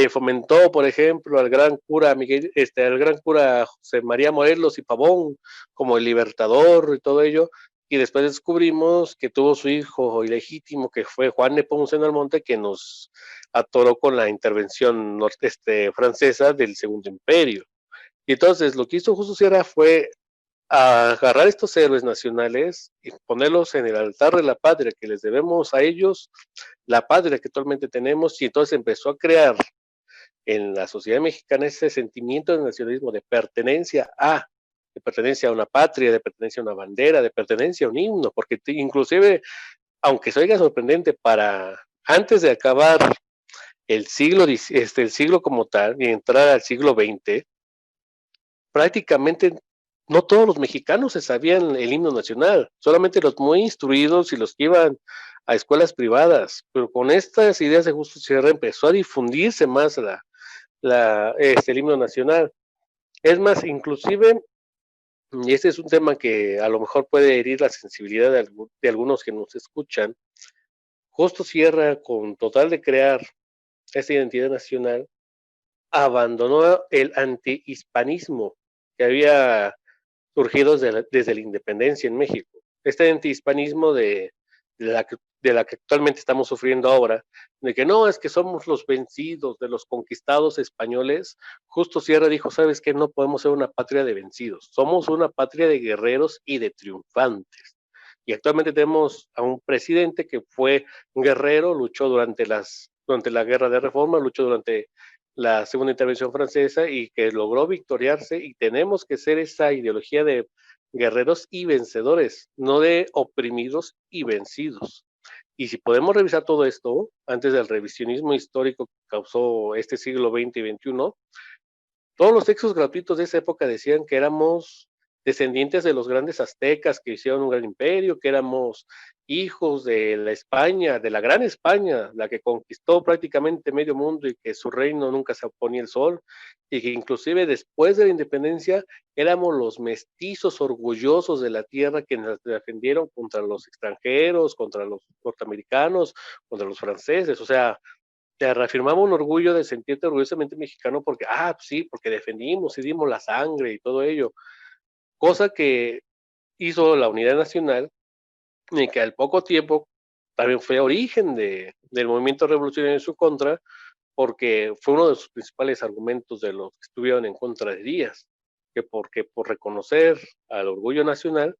Speaker 2: Fomentó, por ejemplo, al gran cura al gran cura José María Morelos y Pavón como el libertador y todo ello, y después descubrimos que tuvo su hijo ilegítimo, que fue Juan Nepomuceno Almonte, que nos atoró con la intervención francesa del Segundo Imperio. Y entonces lo que hizo Justo Sierra fue agarrar estos héroes nacionales y ponerlos en el altar de la patria que les debemos a ellos, la patria que actualmente tenemos, y entonces empezó a crear en la sociedad mexicana ese sentimiento de nacionalismo, de pertenencia a una patria, de pertenencia a una bandera, de pertenencia a un himno, porque inclusive, aunque se oiga sorprendente, para antes de acabar el siglo como tal y entrar al siglo XX, prácticamente no todos los mexicanos se sabían el himno nacional, solamente los muy instruidos y los que iban a escuelas privadas, pero con estas ideas de Justo Sierra empezó a difundirse más el himno nacional. Es más, inclusive, y este es un tema que a lo mejor puede herir la sensibilidad de algunos que nos escuchan, Justo Sierra, con total de crear esta identidad nacional, abandonó el antihispanismo que había surgido desde la independencia en México. Este antihispanismo de de la que actualmente estamos sufriendo ahora, de que no, es que somos los vencidos de los conquistados españoles, justo Sierra dijo, ¿sabes qué? No podemos ser una patria de vencidos, somos una patria de guerreros y de triunfantes. Y actualmente tenemos a un presidente que fue guerrero, luchó durante la Guerra de Reforma, luchó durante la Segunda Intervención Francesa y que logró victoriarse, y tenemos que ser esa ideología de guerreros y vencedores, no de oprimidos y vencidos. Y si podemos revisar todo esto, antes del revisionismo histórico que causó este siglo XX y XXI, todos los textos gratuitos de esa época decían que éramos descendientes de los grandes aztecas que hicieron un gran imperio, que éramos hijos de la España, de la gran España, la que conquistó prácticamente medio mundo y que su reino nunca se oponía el sol, y que inclusive después de la independencia éramos los mestizos orgullosos de la tierra que nos defendieron contra los extranjeros, contra los norteamericanos, contra los franceses. O sea, te reafirmaba un orgullo de sentirte orgullosamente mexicano porque, sí, porque defendimos y dimos la sangre y todo ello. Cosa que hizo la unidad nacional y que al poco tiempo también fue origen del movimiento revolucionario en su contra, porque fue uno de sus principales argumentos de los que estuvieron en contra de Díaz, que porque por reconocer al orgullo nacional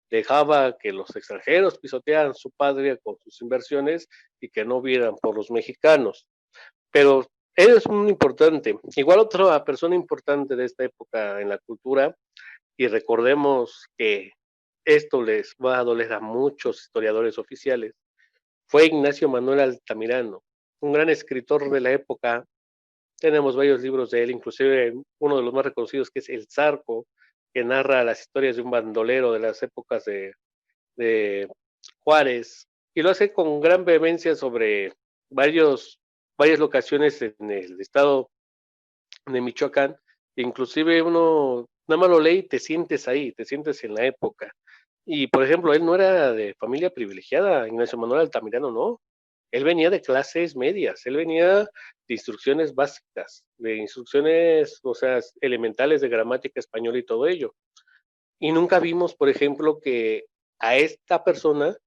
Speaker 2: dejaba que los extranjeros pisotearan su patria con sus inversiones y que no vieran por los mexicanos. Pero él es muy importante. Igual otra persona importante de esta época en la cultura, y recordemos que esto les va a doler a muchos historiadores oficiales, fue Ignacio Manuel Altamirano, un gran escritor de la época. Tenemos varios libros de él, inclusive uno de los más reconocidos que es El Zarco, que narra las historias de un bandolero de las épocas de Juárez, y lo hace con gran vehemencia sobre varias locaciones en el estado de Michoacán. Inclusive uno nada más lo lee y te sientes ahí, te sientes en la época. Y por ejemplo, él no era de familia privilegiada, Ignacio Manuel Altamirano no. Él venía de clases medias, él venía de instrucciones básicas, de instrucciones, o sea, elementales de gramática española y todo ello. Y nunca vimos, por ejemplo, que a esta persona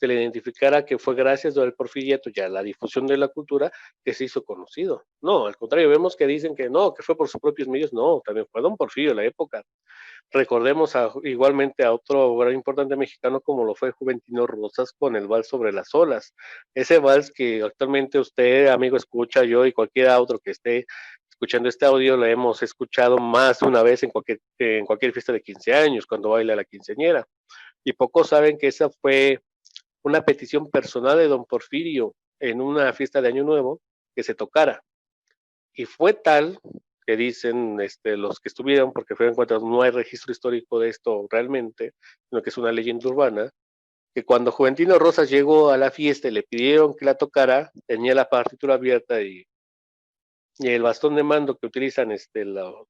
Speaker 2: se le identificara que fue gracias al porfiriato y a la difusión de la cultura que se hizo conocido. No, al contrario, vemos que dicen que no, que fue por sus propios medios. No, también fue don Porfirio en la época. Recordemos igualmente a otro gran importante mexicano como lo fue Juventino Rosas con el vals sobre las olas. Ese vals que actualmente usted, amigo, escucha, yo y cualquier otro que esté escuchando este audio, lo hemos escuchado más de una vez en cualquier fiesta de 15 años, cuando baila la quinceañera. Y pocos saben que esa fue una petición personal de don Porfirio en una fiesta de Año Nuevo que se tocara. Y fue tal que dicen los que estuvieron, porque fue en cuenta, no hay registro histórico de esto realmente, sino que es una leyenda urbana, que cuando Juventino Rosas llegó a la fiesta y le pidieron que la tocara, tenía la partitura abierta y el bastón de mando que utilizan los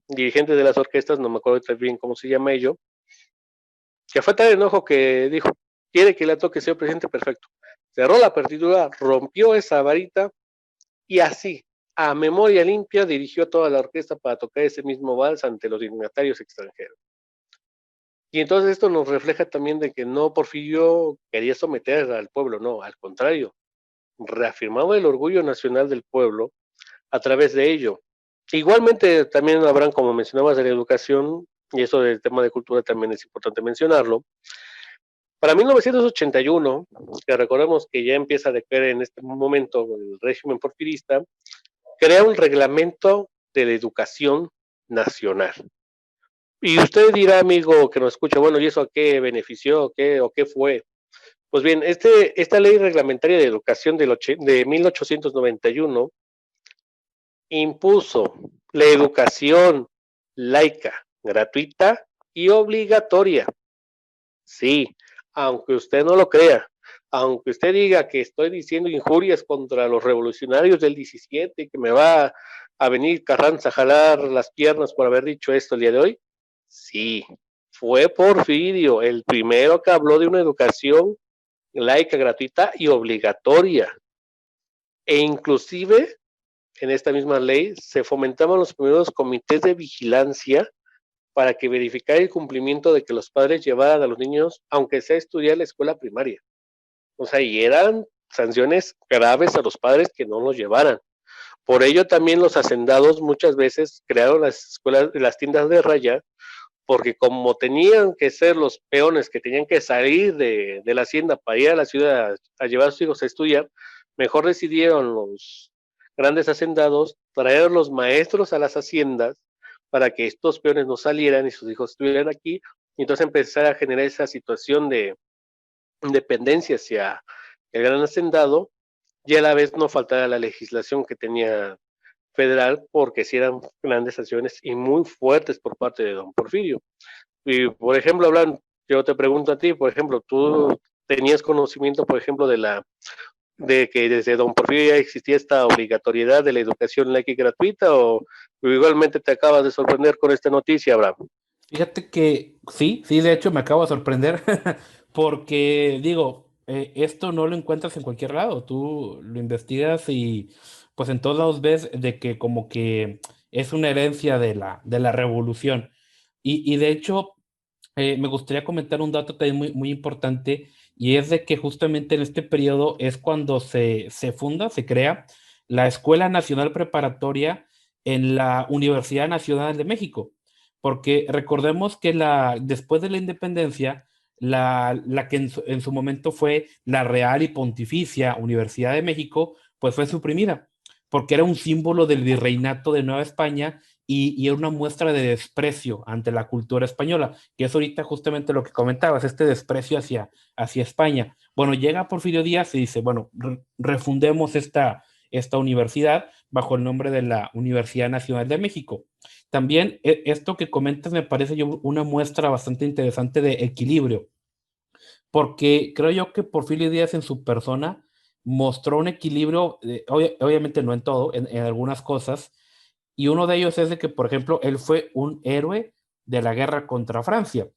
Speaker 2: dirigentes de las orquestas, no me acuerdo bien cómo se llama ello, que fue tal enojo que dijo, quiere que la toque, señor presidente, perfecto. Cerró la partitura, rompió esa varita y así, a memoria limpia, dirigió a toda la orquesta para tocar ese mismo vals ante los dignatarios extranjeros. Y entonces esto nos refleja también de que no Porfirio quería someter al pueblo, no, al contrario, reafirmaba el orgullo nacional del pueblo a través de ello. Igualmente también habrán, como mencionabas, de la educación, y eso del tema de cultura también es importante mencionarlo. Para 1981, que recordemos que ya empieza a decaer en este momento el régimen porfirista, crea un reglamento de la educación nacional. Y usted dirá, amigo que nos escucha, bueno, ¿y eso a qué benefició o qué fue? Pues bien, esta ley reglamentaria de educación de 1891 impuso la educación laica, gratuita y obligatoria. Sí, aunque usted no lo crea, aunque usted diga que estoy diciendo injurias contra los revolucionarios del 17 y que me va a venir Carranza a jalar las piernas por haber dicho esto el día de hoy, sí, fue Porfirio el primero que habló de una educación laica, gratuita y obligatoria. E inclusive en esta misma ley se fomentaban los primeros comités de vigilancia para que verificara el cumplimiento de que los padres llevaran a los niños, aunque sea a estudiar la escuela primaria. O sea, y eran sanciones graves a los padres que no los llevaran. Por ello también los hacendados muchas veces crearon las escuelas, las tiendas de raya, porque como tenían que ser los peones que tenían que salir de la hacienda para ir a la ciudad a llevar a sus hijos a estudiar, mejor decidieron los grandes hacendados traer los maestros a las haciendas para que estos peones no salieran y sus hijos estuvieran aquí, y entonces empezar a generar esa situación de dependencia hacia el gran hacendado, y a la vez no faltara la legislación que tenía federal, porque sí eran grandes sanciones y muy fuertes por parte de don Porfirio. Y, por ejemplo, hablan, yo te pregunto a ti, por ejemplo, ¿tú tenías conocimiento, por ejemplo, de que desde don Porfirio ya existía esta obligatoriedad de la educación laica y gratuita, o igualmente te acabas de sorprender con esta noticia, Abraham?
Speaker 1: Fíjate que sí, sí, de hecho me acabo de sorprender porque digo, esto no lo encuentras en cualquier lado, tú lo investigas y pues en todos lados ves de que como que es una herencia de la revolución. Y de hecho, me gustaría comentar un dato también muy, muy importante y es de que justamente en este periodo es cuando se funda, se crea la Escuela Nacional Preparatoria en la Universidad Nacional de México. Porque recordemos que después de la independencia, la que en su momento fue la Real y Pontificia Universidad de México, pues fue suprimida, porque era un símbolo del virreinato de Nueva España y era una muestra de desprecio ante la cultura española, que es ahorita justamente lo que comentabas, este desprecio hacia España. Bueno, llega Porfirio Díaz y dice, bueno, refundemos esta universidad bajo el nombre de la Universidad Nacional de México. También esto que comentas me parece yo una muestra bastante interesante de equilibrio, porque creo yo que Porfirio Díaz en su persona mostró un equilibrio, obviamente no en todo, en algunas cosas, y uno de ellos es de que, por ejemplo, él fue un héroe de la guerra contra Francia,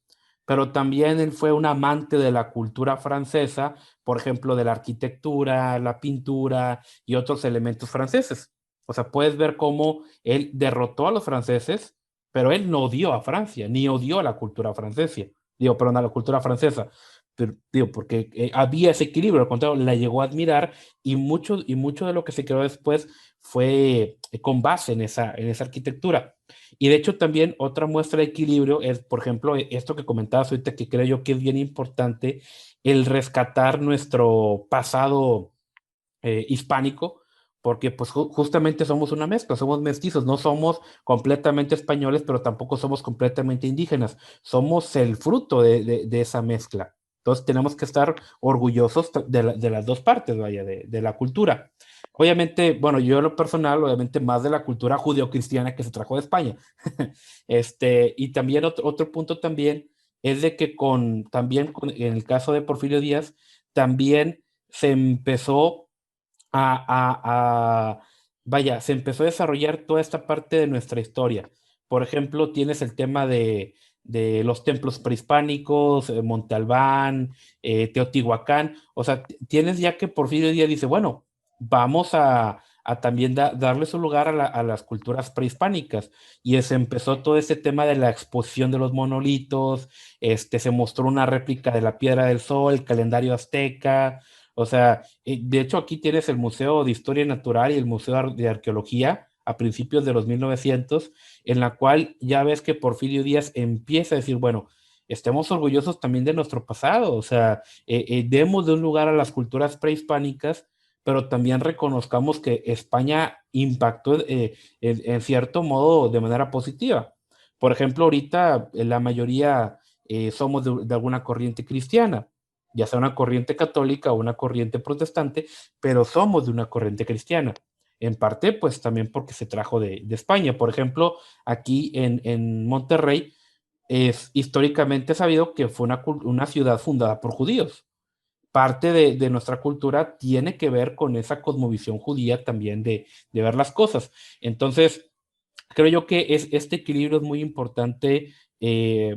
Speaker 1: pero también él fue un amante de la cultura francesa, por ejemplo, de la arquitectura, la pintura y otros elementos franceses. O sea, puedes ver cómo él derrotó a los franceses, pero él no odió a Francia, ni odió a la cultura francesa. Digo, perdón, a la cultura francesa. Pero, digo, porque había ese equilibrio, al contrario, la llegó a admirar y mucho de lo que se creó después fue con base en esa arquitectura. Y de hecho también otra muestra de equilibrio es, por ejemplo, esto que comentabas ahorita, que creo yo que es bien importante, el rescatar nuestro pasado hispánico, porque pues justamente somos una mezcla, somos mestizos, no somos completamente españoles, pero tampoco somos completamente indígenas, somos el fruto de esa mezcla. Entonces tenemos que estar orgullosos de las dos partes, vaya, de la cultura. Obviamente, bueno, yo en lo personal, obviamente más de la cultura judeocristiana que se trajo de España. Y también otro punto también es de que en el caso de Porfirio Díaz, también se empezó vaya, se empezó a desarrollar toda esta parte de nuestra historia. Por ejemplo, tienes el tema de los templos prehispánicos, Monte Albán, Teotihuacán. O sea, tienes ya que Porfirio Díaz dice, bueno, vamos a también darle su lugar a las culturas prehispánicas. Y se empezó todo ese tema de la exposición de los monolitos, se mostró una réplica de la Piedra del Sol, el calendario azteca. O sea, de hecho, aquí tienes el Museo de Historia Natural y el Museo de Arqueología a principios de los 1900, en la cual ya ves que Porfirio Díaz empieza a decir, bueno, estemos orgullosos también de nuestro pasado, o sea, demos de un lugar a las culturas prehispánicas, pero también reconozcamos que España impactó en cierto modo de manera positiva. Por ejemplo, ahorita la mayoría somos de alguna corriente cristiana, ya sea una corriente católica o una corriente protestante, pero somos de una corriente cristiana. En parte, pues también porque se trajo de España. Por ejemplo, aquí en Monterrey es históricamente sabido que fue una ciudad fundada por judíos. Parte de nuestra cultura tiene que ver con esa cosmovisión judía también de ver las cosas. Entonces, creo yo que este equilibrio es muy importante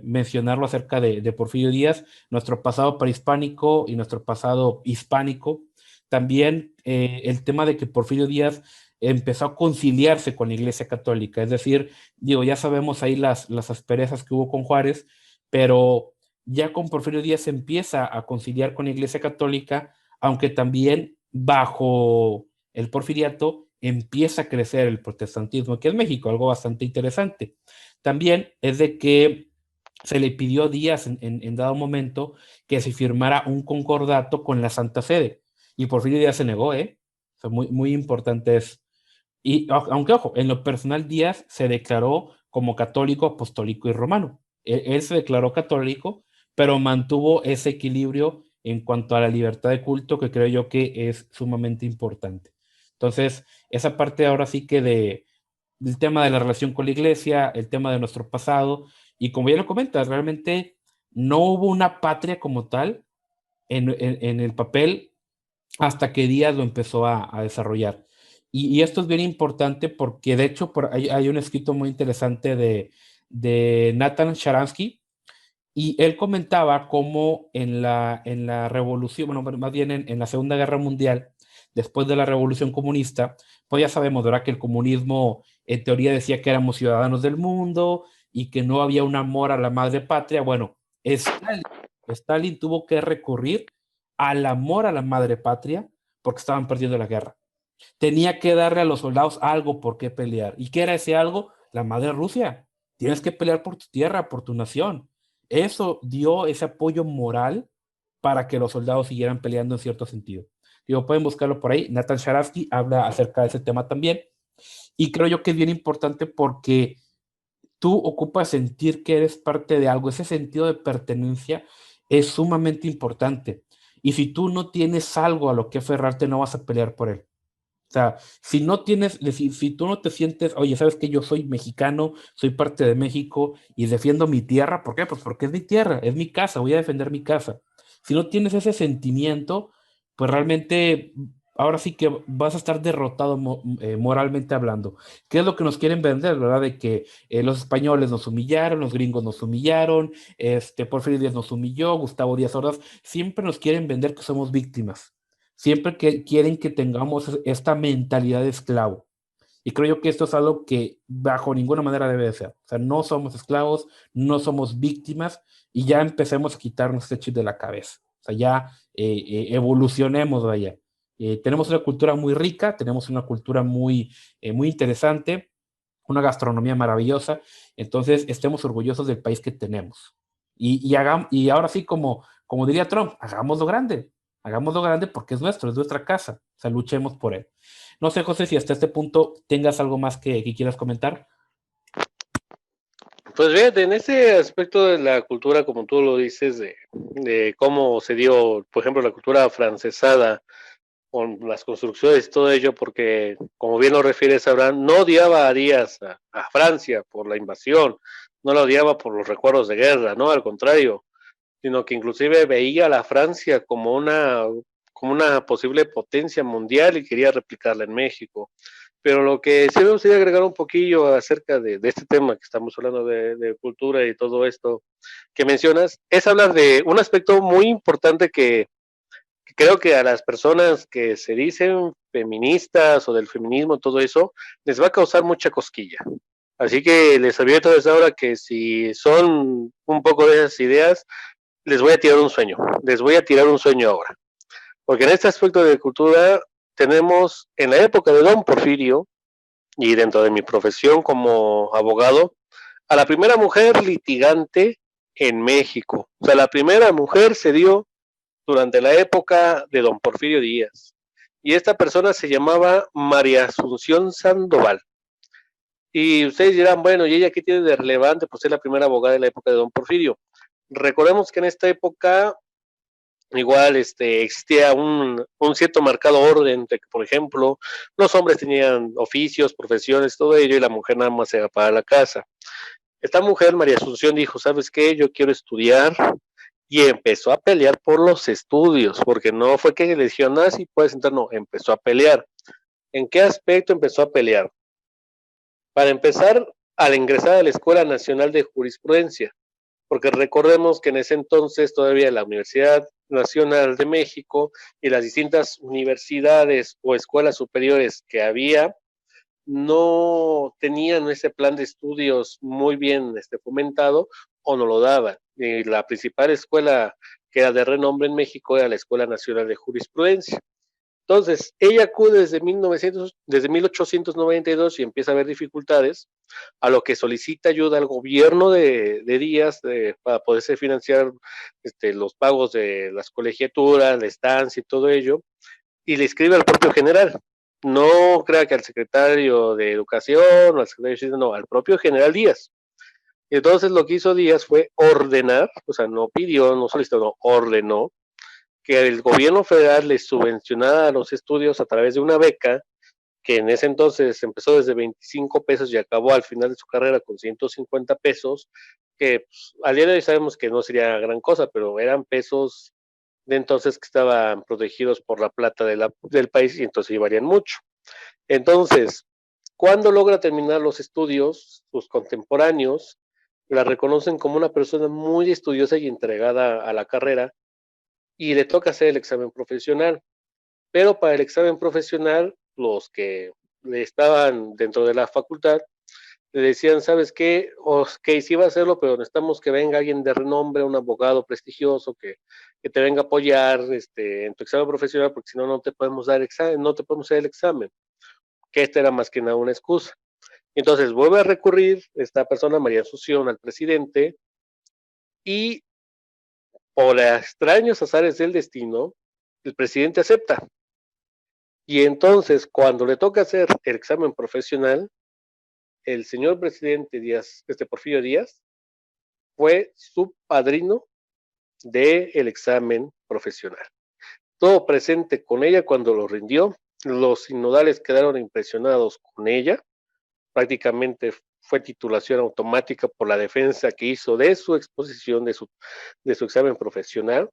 Speaker 1: mencionarlo acerca de Porfirio Díaz, nuestro pasado prehispánico y nuestro pasado hispánico. También el tema de que Porfirio Díaz empezó a conciliarse con la Iglesia Católica, es decir, digo, ya sabemos ahí las asperezas que hubo con Juárez, pero ya con Porfirio Díaz se empieza a conciliar con la Iglesia Católica aunque también bajo el porfiriato empieza a crecer el protestantismo aquí en México, algo bastante interesante. También es de que se le pidió a Díaz en dado momento que se firmara un concordato con la Santa Sede, y Porfirio Díaz se negó, ¿eh? O sea, muy, muy importante es. Y aunque, ojo, en lo personal Díaz se declaró como católico, apostólico y romano. Él se declaró católico, pero mantuvo ese equilibrio en cuanto a la libertad de culto, que creo yo que es sumamente importante. Entonces, esa parte ahora sí que del tema de la relación con la iglesia, el tema de nuestro pasado, y como ya lo comentas, realmente no hubo una patria como tal en el papel hasta que Díaz lo empezó a desarrollar. Y esto es bien importante porque de hecho hay un escrito muy interesante de Nathan Sharansky, y él comentaba cómo en la revolución, bueno, más bien en la Segunda Guerra Mundial, después de la Revolución Comunista, pues ya sabemos, ¿verdad? Que el comunismo en teoría decía que éramos ciudadanos del mundo y que no había un amor a la madre patria. Bueno, Stalin tuvo que recurrir al amor a la madre patria porque estaban perdiendo la guerra. Tenía que darle a los soldados algo por qué pelear. ¿Y qué era ese algo? La madre Rusia. Tienes que pelear por tu tierra, por tu nación. Eso dio ese apoyo moral para que los soldados siguieran peleando en cierto sentido. Digo, pueden buscarlo por ahí. Nathan Sharansky habla acerca de ese tema también. Y creo yo que es bien importante porque tú ocupas sentir que eres parte de algo. Ese sentido de pertenencia es sumamente importante. Y si tú no tienes algo a lo que aferrarte, no vas a pelear por él. O sea, si no tienes, si tú no te sientes, oye, sabes que yo soy mexicano, soy parte de México y defiendo mi tierra, ¿por qué? Pues porque es mi tierra, es mi casa, voy a defender mi casa. Si no tienes ese sentimiento, pues realmente ahora sí que vas a estar derrotado moralmente hablando. ¿Qué es lo que nos quieren vender, verdad? De que los españoles nos humillaron, los gringos nos humillaron, Porfirio Díaz nos humilló, Gustavo Díaz Ordaz, siempre nos quieren vender que somos víctimas. Siempre que quieren que tengamos esta mentalidad de esclavo. Y creo yo que esto es algo que bajo ninguna manera debe de ser. O sea, no somos esclavos, no somos víctimas, y ya empecemos a quitarnos este chip de la cabeza. O sea, ya evolucionemos, vaya. Tenemos una cultura muy rica, tenemos una cultura muy interesante, una gastronomía maravillosa, entonces estemos orgullosos del país que tenemos. Y ahora sí, como diría Trump, hagámoslo grande porque es nuestro, es nuestra casa, o sea, luchemos por él. No sé, José, si hasta este punto tengas algo más que quieras comentar.
Speaker 2: Pues fíjate, en ese aspecto de la cultura, como tú lo dices, de cómo se dio, por ejemplo, la cultura afrancesada con las construcciones y todo ello, porque como bien lo refieres, Abraham, no odiaba a Díaz, a Francia por la invasión, no la odiaba por los recuerdos de guerra, no, al contrario, sino que inclusive veía a la Francia como una posible potencia mundial y quería replicarla en México. Pero lo que sí me gustaría agregar un poquillo acerca de este tema que estamos hablando de cultura y todo esto que mencionas, es hablar de un aspecto muy importante que creo que a las personas que se dicen feministas o del feminismo, todo eso, les va a causar mucha cosquilla. Así que les advierto desde ahora que si son un poco de esas ideas, les voy a tirar un sueño. Les voy a tirar un sueño ahora. Porque en este aspecto de cultura tenemos en la época de Don Porfirio y dentro de mi profesión como abogado, a la primera mujer litigante en México. O sea, la primera mujer se dio durante la época de Don Porfirio Díaz. Y esta persona se llamaba María Asunción Sandoval. Y ustedes dirán, bueno, ¿y ella qué tiene de relevante? Pues es la primera abogada de la época de Don Porfirio. Recordemos que en esta época igual existía un cierto marcado orden de que, por ejemplo, los hombres tenían oficios, profesiones, todo ello, y la mujer nada más se iba para la casa. Esta mujer, María Asunción, dijo, ¿sabes qué? Yo quiero estudiar, y empezó a pelear por los estudios, porque no fue que le dijeron, ah, sí, puedes entrar, no, empezó a pelear. ¿En qué aspecto empezó a pelear? Para empezar, al ingresar a la Escuela Nacional de Jurisprudencia, porque recordemos que en ese entonces todavía la Universidad Nacional de México y las distintas universidades o escuelas superiores que había no tenían ese plan de estudios muy bien fomentado o no lo daban. Y la principal escuela que era de renombre en México, era la Escuela Nacional de Jurisprudencia. Entonces, ella acude desde 1892 y empieza a haber dificultades, a lo que solicita ayuda al gobierno de Díaz para poderse financiar los pagos de las colegiaturas, la estancia y todo ello, y le escribe al propio general. No crea que al secretario de Educación o al secretario de Ciencias, no, al propio general Díaz. Entonces lo que hizo Díaz fue ordenar, o sea, no pidió, no solicitó, no, ordenó que el gobierno federal le subvencionara los estudios a través de una beca que en ese entonces empezó desde 25 pesos y acabó al final de su carrera con 150 pesos, que pues, al día de hoy sabemos que no sería gran cosa, pero eran pesos de entonces que estaban protegidos por la plata del país y entonces llevarían mucho. Entonces, cuando logra terminar los estudios, sus contemporáneos la reconocen como una persona muy estudiosa y entregada a la carrera y le toca hacer el examen profesional. Pero para el examen profesional, los que estaban dentro de la facultad le decían, ¿sabes qué? Ok, sí va a hacerlo, pero necesitamos que venga alguien de renombre, un abogado prestigioso que te venga a apoyar en tu examen profesional, porque si no, no te podemos dar examen, no te podemos hacer el examen. Que esta era más que nada una excusa. Entonces vuelve a recurrir esta persona, María Asunción, al presidente y por extraños azares del destino, el presidente acepta. Y entonces, cuando le toca hacer el examen profesional, el señor presidente Díaz, Porfirio Díaz, fue su padrino del examen profesional. Todo presente con ella cuando lo rindió. Los sinodales quedaron impresionados con ella. Prácticamente fue titulación automática por la defensa que hizo de su exposición, de su examen profesional.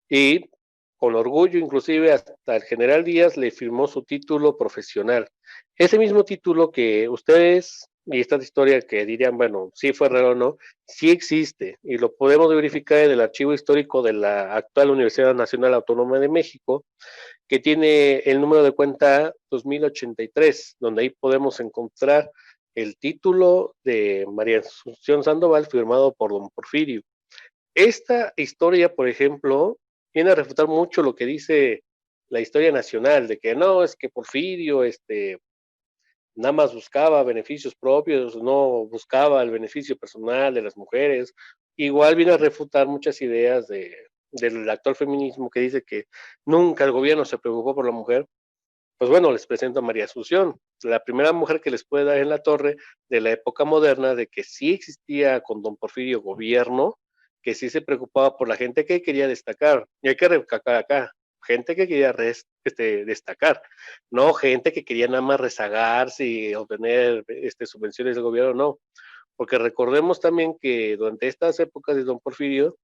Speaker 2: Y con orgullo, inclusive hasta el general Díaz le firmó su título profesional. Ese mismo título que ustedes, y esta historia que dirían, bueno, sí fue real o no, sí existe y lo podemos verificar en el archivo histórico de la actual Universidad Nacional Autónoma de México, que tiene el número de cuenta 2083, donde ahí podemos encontrar el título de María Asunción Sandoval firmado por don Porfirio. Esta historia, por ejemplo, viene a refutar mucho lo que dice la historia nacional, de que no, es que Porfirio, nada más buscaba beneficios propios, no buscaba el beneficio personal de las mujeres. Igual viene a refutar muchas ideas del actual feminismo que dice que nunca el gobierno se preocupó por la mujer. Pues bueno, les presento a María Asunción, la primera mujer que les puede dar en la torre de la época moderna de que sí existía con don Porfirio gobierno, que sí se preocupaba por la gente que quería destacar. Y hay que recalcar acá, gente que quería destacar, no gente que quería nada más rezagarse y obtener subvenciones del gobierno, no. Porque recordemos también que durante estas épocas de don Porfirio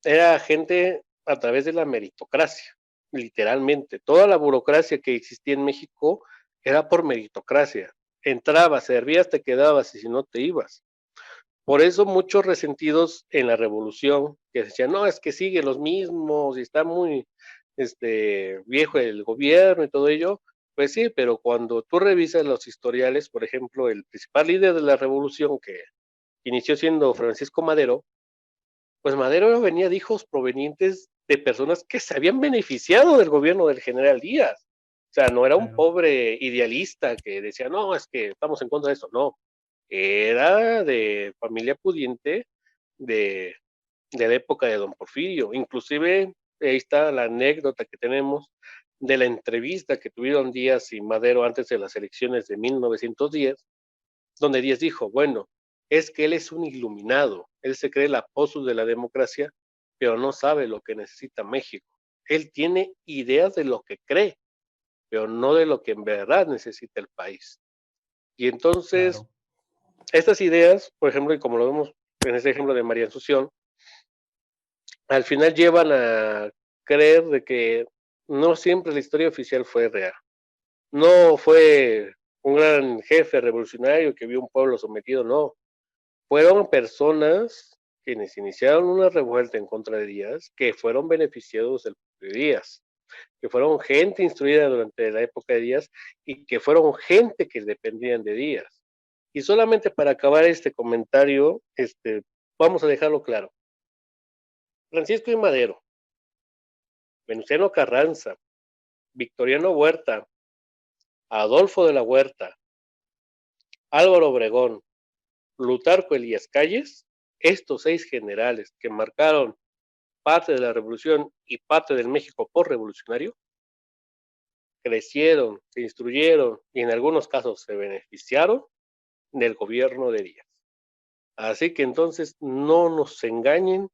Speaker 2: era gente a través de la meritocracia, literalmente. Toda la burocracia que existía en México era por meritocracia. Entrabas, servías, te quedabas y si no te ibas. Por eso muchos resentidos en la revolución que decían, no, es que siguen los mismos y está muy viejo el gobierno y todo ello. Pues sí, pero cuando tú revisas los historiales, por ejemplo, el principal líder de la revolución que inició siendo Francisco Madero, pues Madero venía de hijos provenientes de personas que se habían beneficiado del gobierno del general Díaz. O sea, no era un pobre idealista que decía, no, es que estamos en contra de eso. No, era de familia pudiente de, de la época de don Porfirio. Inclusive, ahí está la anécdota que tenemos de la entrevista que tuvieron Díaz y Madero antes de las elecciones de 1910, donde Díaz dijo, bueno, es que él es un iluminado, él se cree el apóstol de la democracia, pero no sabe lo que necesita México. Él tiene ideas de lo que cree, pero no de lo que en verdad necesita el país. Y entonces,
Speaker 1: Claro.
Speaker 2: estas ideas, por ejemplo, y como lo vemos en este ejemplo de María Asunción, al final llevan a creer de que no siempre la historia oficial fue real. No fue un gran jefe revolucionario que vio un pueblo sometido, no. Fueron personas quienes iniciaron una revuelta en contra de Díaz, que fueron beneficiados del propio Díaz, que fueron gente instruida durante la época de Díaz y que fueron gente que dependían de Díaz. Y solamente para acabar este comentario, vamos a dejarlo claro. Francisco I. Madero, Venustiano Carranza, Victoriano Huerta, Adolfo de la Huerta, Álvaro Obregón, Plutarco Elías Calles, estos 6 generales que marcaron parte de la revolución y parte del México postrevolucionario, crecieron, se instruyeron y en algunos casos se beneficiaron del gobierno de Díaz. Así que entonces no nos engañen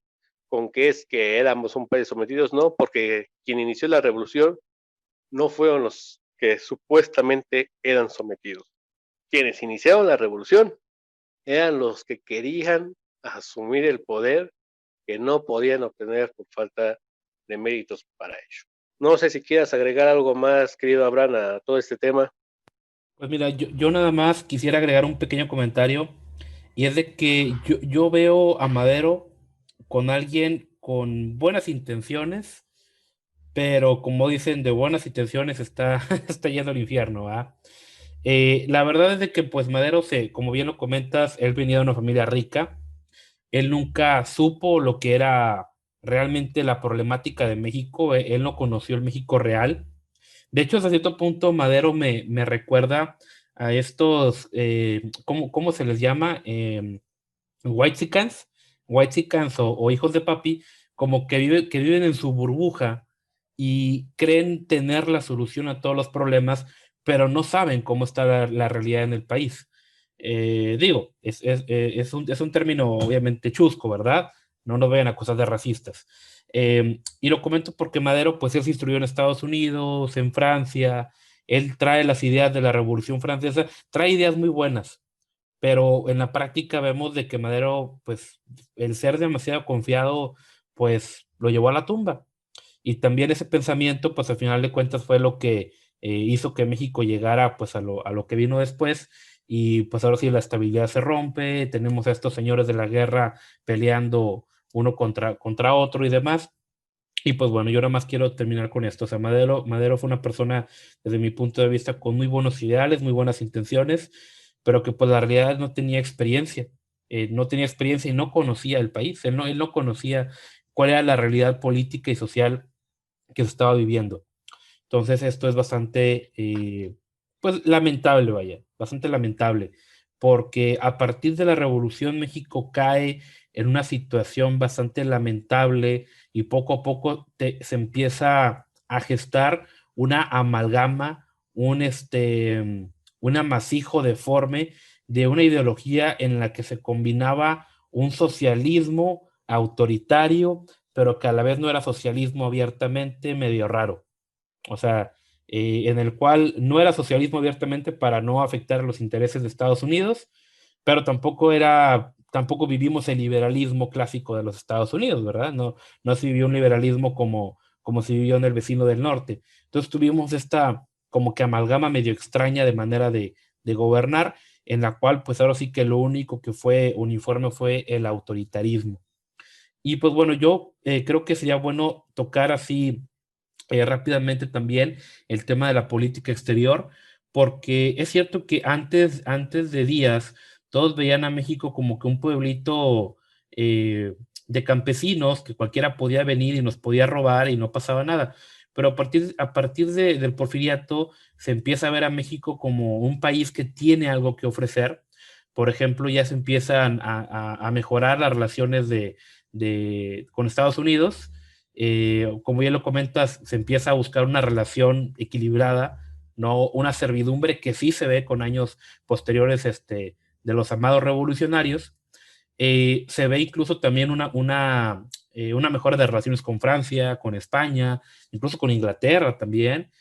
Speaker 2: con que es que éramos un país sometidos, no, porque quien inició la revolución no fueron los que supuestamente eran sometidos. Quienes iniciaron la revolución eran los que querían asumir el poder que no podían obtener por falta de méritos para ello. No sé si quieras agregar algo más, querido Abraham, a todo este tema.
Speaker 1: Pues mira, yo nada más quisiera agregar un pequeño comentario y es de que yo veo a Madero con alguien con buenas intenciones, pero como dicen, de buenas intenciones está, está yendo al infierno, ¿va? La verdad es de que pues Madero, como bien lo comentas, él venía de una familia rica, él nunca supo lo que era realmente la problemática de México, él no conoció el México real. De hecho, hasta cierto punto, Madero me recuerda a estos, ¿cómo se les llama? Whitexicans, Whitexicans o hijos de papi, como que viven en su burbuja y creen tener la solución a todos los problemas, pero no saben cómo está la realidad en el país. Digo, es un término obviamente chusco, ¿verdad? No nos vayan a acusar de racistas. Y lo comento porque Madero, pues él se instruyó en Estados Unidos, en Francia, él trae las ideas de la Revolución Francesa, trae ideas muy buenas, pero en la práctica vemos de que Madero, pues el ser demasiado confiado, pues lo llevó a la tumba. Y también ese pensamiento, pues al final de cuentas fue lo que hizo que México llegara pues a lo que vino después. Y pues ahora sí la estabilidad se rompe, tenemos a estos señores de la guerra peleando uno contra otro y demás. Y pues bueno, yo nada más quiero terminar con esto. O sea, Madero fue una persona, desde mi punto de vista, con muy buenos ideales, muy buenas intenciones, pero que pues la realidad no tenía experiencia. No tenía experiencia y no conocía el país. Él no conocía cuál era la realidad política y social que se estaba viviendo. Entonces, esto es bastante, pues, lamentable, vaya, bastante lamentable, porque a partir de la Revolución México cae en una situación bastante lamentable y poco a poco se empieza a gestar una amalgama, un amasijo deforme de una ideología en la que se combinaba un socialismo autoritario, pero que a la vez no era socialismo abiertamente, medio raro. O sea, en el cual no era socialismo abiertamente para no afectar los intereses de Estados Unidos, pero tampoco vivimos el liberalismo clásico de los Estados Unidos, ¿verdad? No se vivió un liberalismo como se vivió en el vecino del norte. Entonces tuvimos esta como que amalgama medio extraña de manera de gobernar, en la cual pues ahora sí que lo único que fue uniforme fue el autoritarismo. Y pues bueno, yo creo que sería bueno tocar así rápidamente también el tema de la política exterior, porque es cierto que antes de Díaz, todos veían a México como que un pueblito de campesinos, que cualquiera podía venir y nos podía robar y no pasaba nada. Pero a partir del porfiriato se empieza a ver a México como un país que tiene algo que ofrecer. Por ejemplo, ya se empiezan a mejorar las relaciones con Estados Unidos. Como ya lo comentas, se empieza a buscar una relación equilibrada, no una servidumbre que sí se ve con años posteriores de los amados revolucionarios. Se ve incluso también una mejora de relaciones con Francia, con España, incluso con Inglaterra también,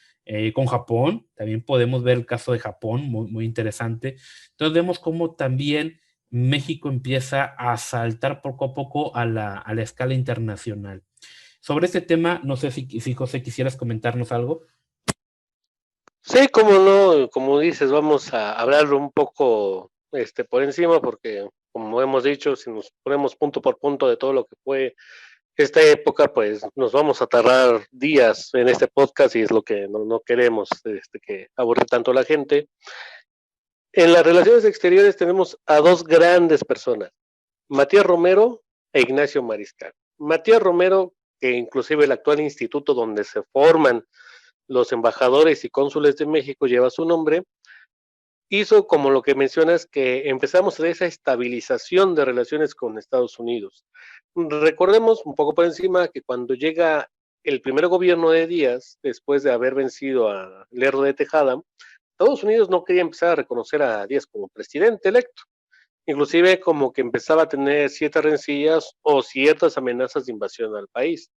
Speaker 1: con Japón. También podemos ver el caso de Japón, muy, muy interesante. Entonces vemos cómo también México empieza a saltar poco a poco a la escala internacional. Sobre este tema, no sé si José quisieras comentarnos algo.
Speaker 2: Sí, como no, como dices, vamos a hablarlo un poco por encima, porque como hemos dicho, si nos ponemos punto por punto de todo lo que fue esta época, pues nos vamos a tardar días en este podcast y es lo que no queremos, que aburre tanto a la gente. En las relaciones exteriores tenemos a dos grandes personas, Matías Romero e Ignacio Mariscal. Matías Romero, que inclusive el actual instituto donde se forman los embajadores y cónsules de México lleva su nombre, hizo como lo que mencionas, que empezamos a ver esa estabilización de relaciones con Estados Unidos. Recordemos un poco por encima que cuando llega el primer gobierno de Díaz, después de haber vencido a Lerdo de Tejada, Estados Unidos no quería empezar a reconocer a Díaz como presidente electo. Inclusive como que empezaba a tener ciertas rencillas o ciertas amenazas de invasión al país.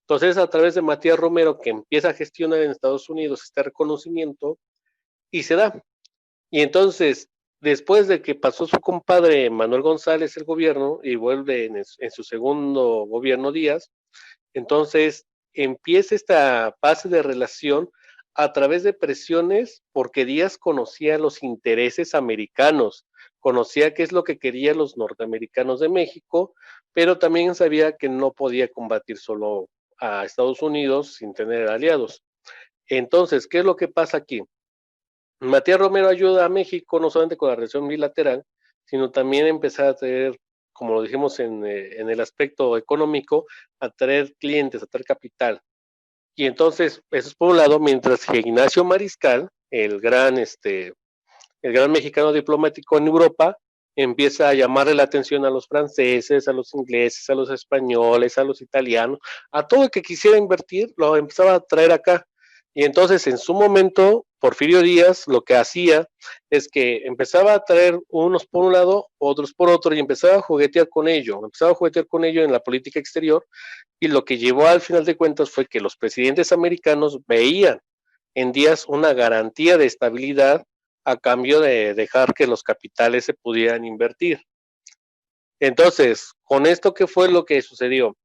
Speaker 2: Entonces, a través de Matías Romero, que empieza a gestionar en Estados Unidos este reconocimiento, y se da. Y entonces, después de que pasó su compadre Manuel González el gobierno y vuelve en su segundo gobierno Díaz, entonces empieza esta fase de relación a través de presiones porque Díaz conocía los intereses americanos, conocía qué es lo que querían los norteamericanos de México, pero también sabía que no podía combatir solo a Estados Unidos sin tener aliados. Entonces, ¿qué es lo que pasa aquí? Matías Romero ayuda a México no solamente con la relación bilateral, sino también empezar a traer, como lo dijimos en el aspecto económico, a traer clientes, a traer capital. Y entonces, eso es por un lado, mientras que Ignacio Mariscal, el gran mexicano diplomático en Europa, empieza a llamarle la atención a los franceses, a los ingleses, a los españoles, a los italianos, a todo el que quisiera invertir, lo empezaba a traer acá. Y entonces, en su momento, Porfirio Díaz lo que hacía es que empezaba a traer unos por un lado, otros por otro, y empezaba a juguetear con ello en la política exterior, y lo que llevó al final de cuentas fue que los presidentes americanos veían en Díaz una garantía de estabilidad a cambio de dejar que los capitales se pudieran invertir. Entonces, con esto, ¿qué fue lo que sucedió?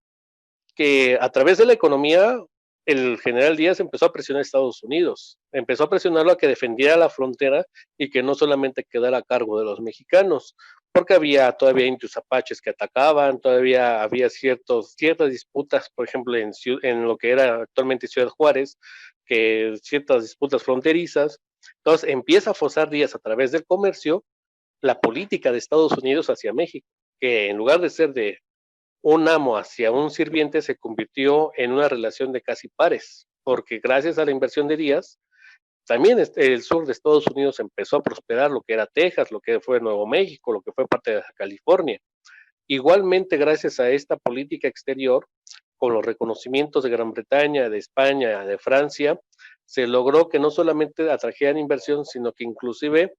Speaker 2: Que a través de la economía, el general Díaz empezó a presionar a Estados Unidos, empezó a presionarlo a que defendiera la frontera y que no solamente quedara a cargo de los mexicanos, porque había todavía indios apaches que atacaban, todavía había ciertas disputas, por ejemplo, en lo que era actualmente Ciudad Juárez, que ciertas disputas fronterizas. Entonces empieza a forzar Díaz a través del comercio la política de Estados Unidos hacia México, que en lugar de ser de un amo hacia un sirviente se convirtió en una relación de casi pares, porque gracias a la inversión de Díaz, también el sur de Estados Unidos empezó a prosperar, lo que era Texas, lo que fue Nuevo México, lo que fue parte de California. Igualmente, gracias a esta política exterior, con los reconocimientos de Gran Bretaña, de España, de Francia, se logró que no solamente atrajeran inversión, sino que inclusive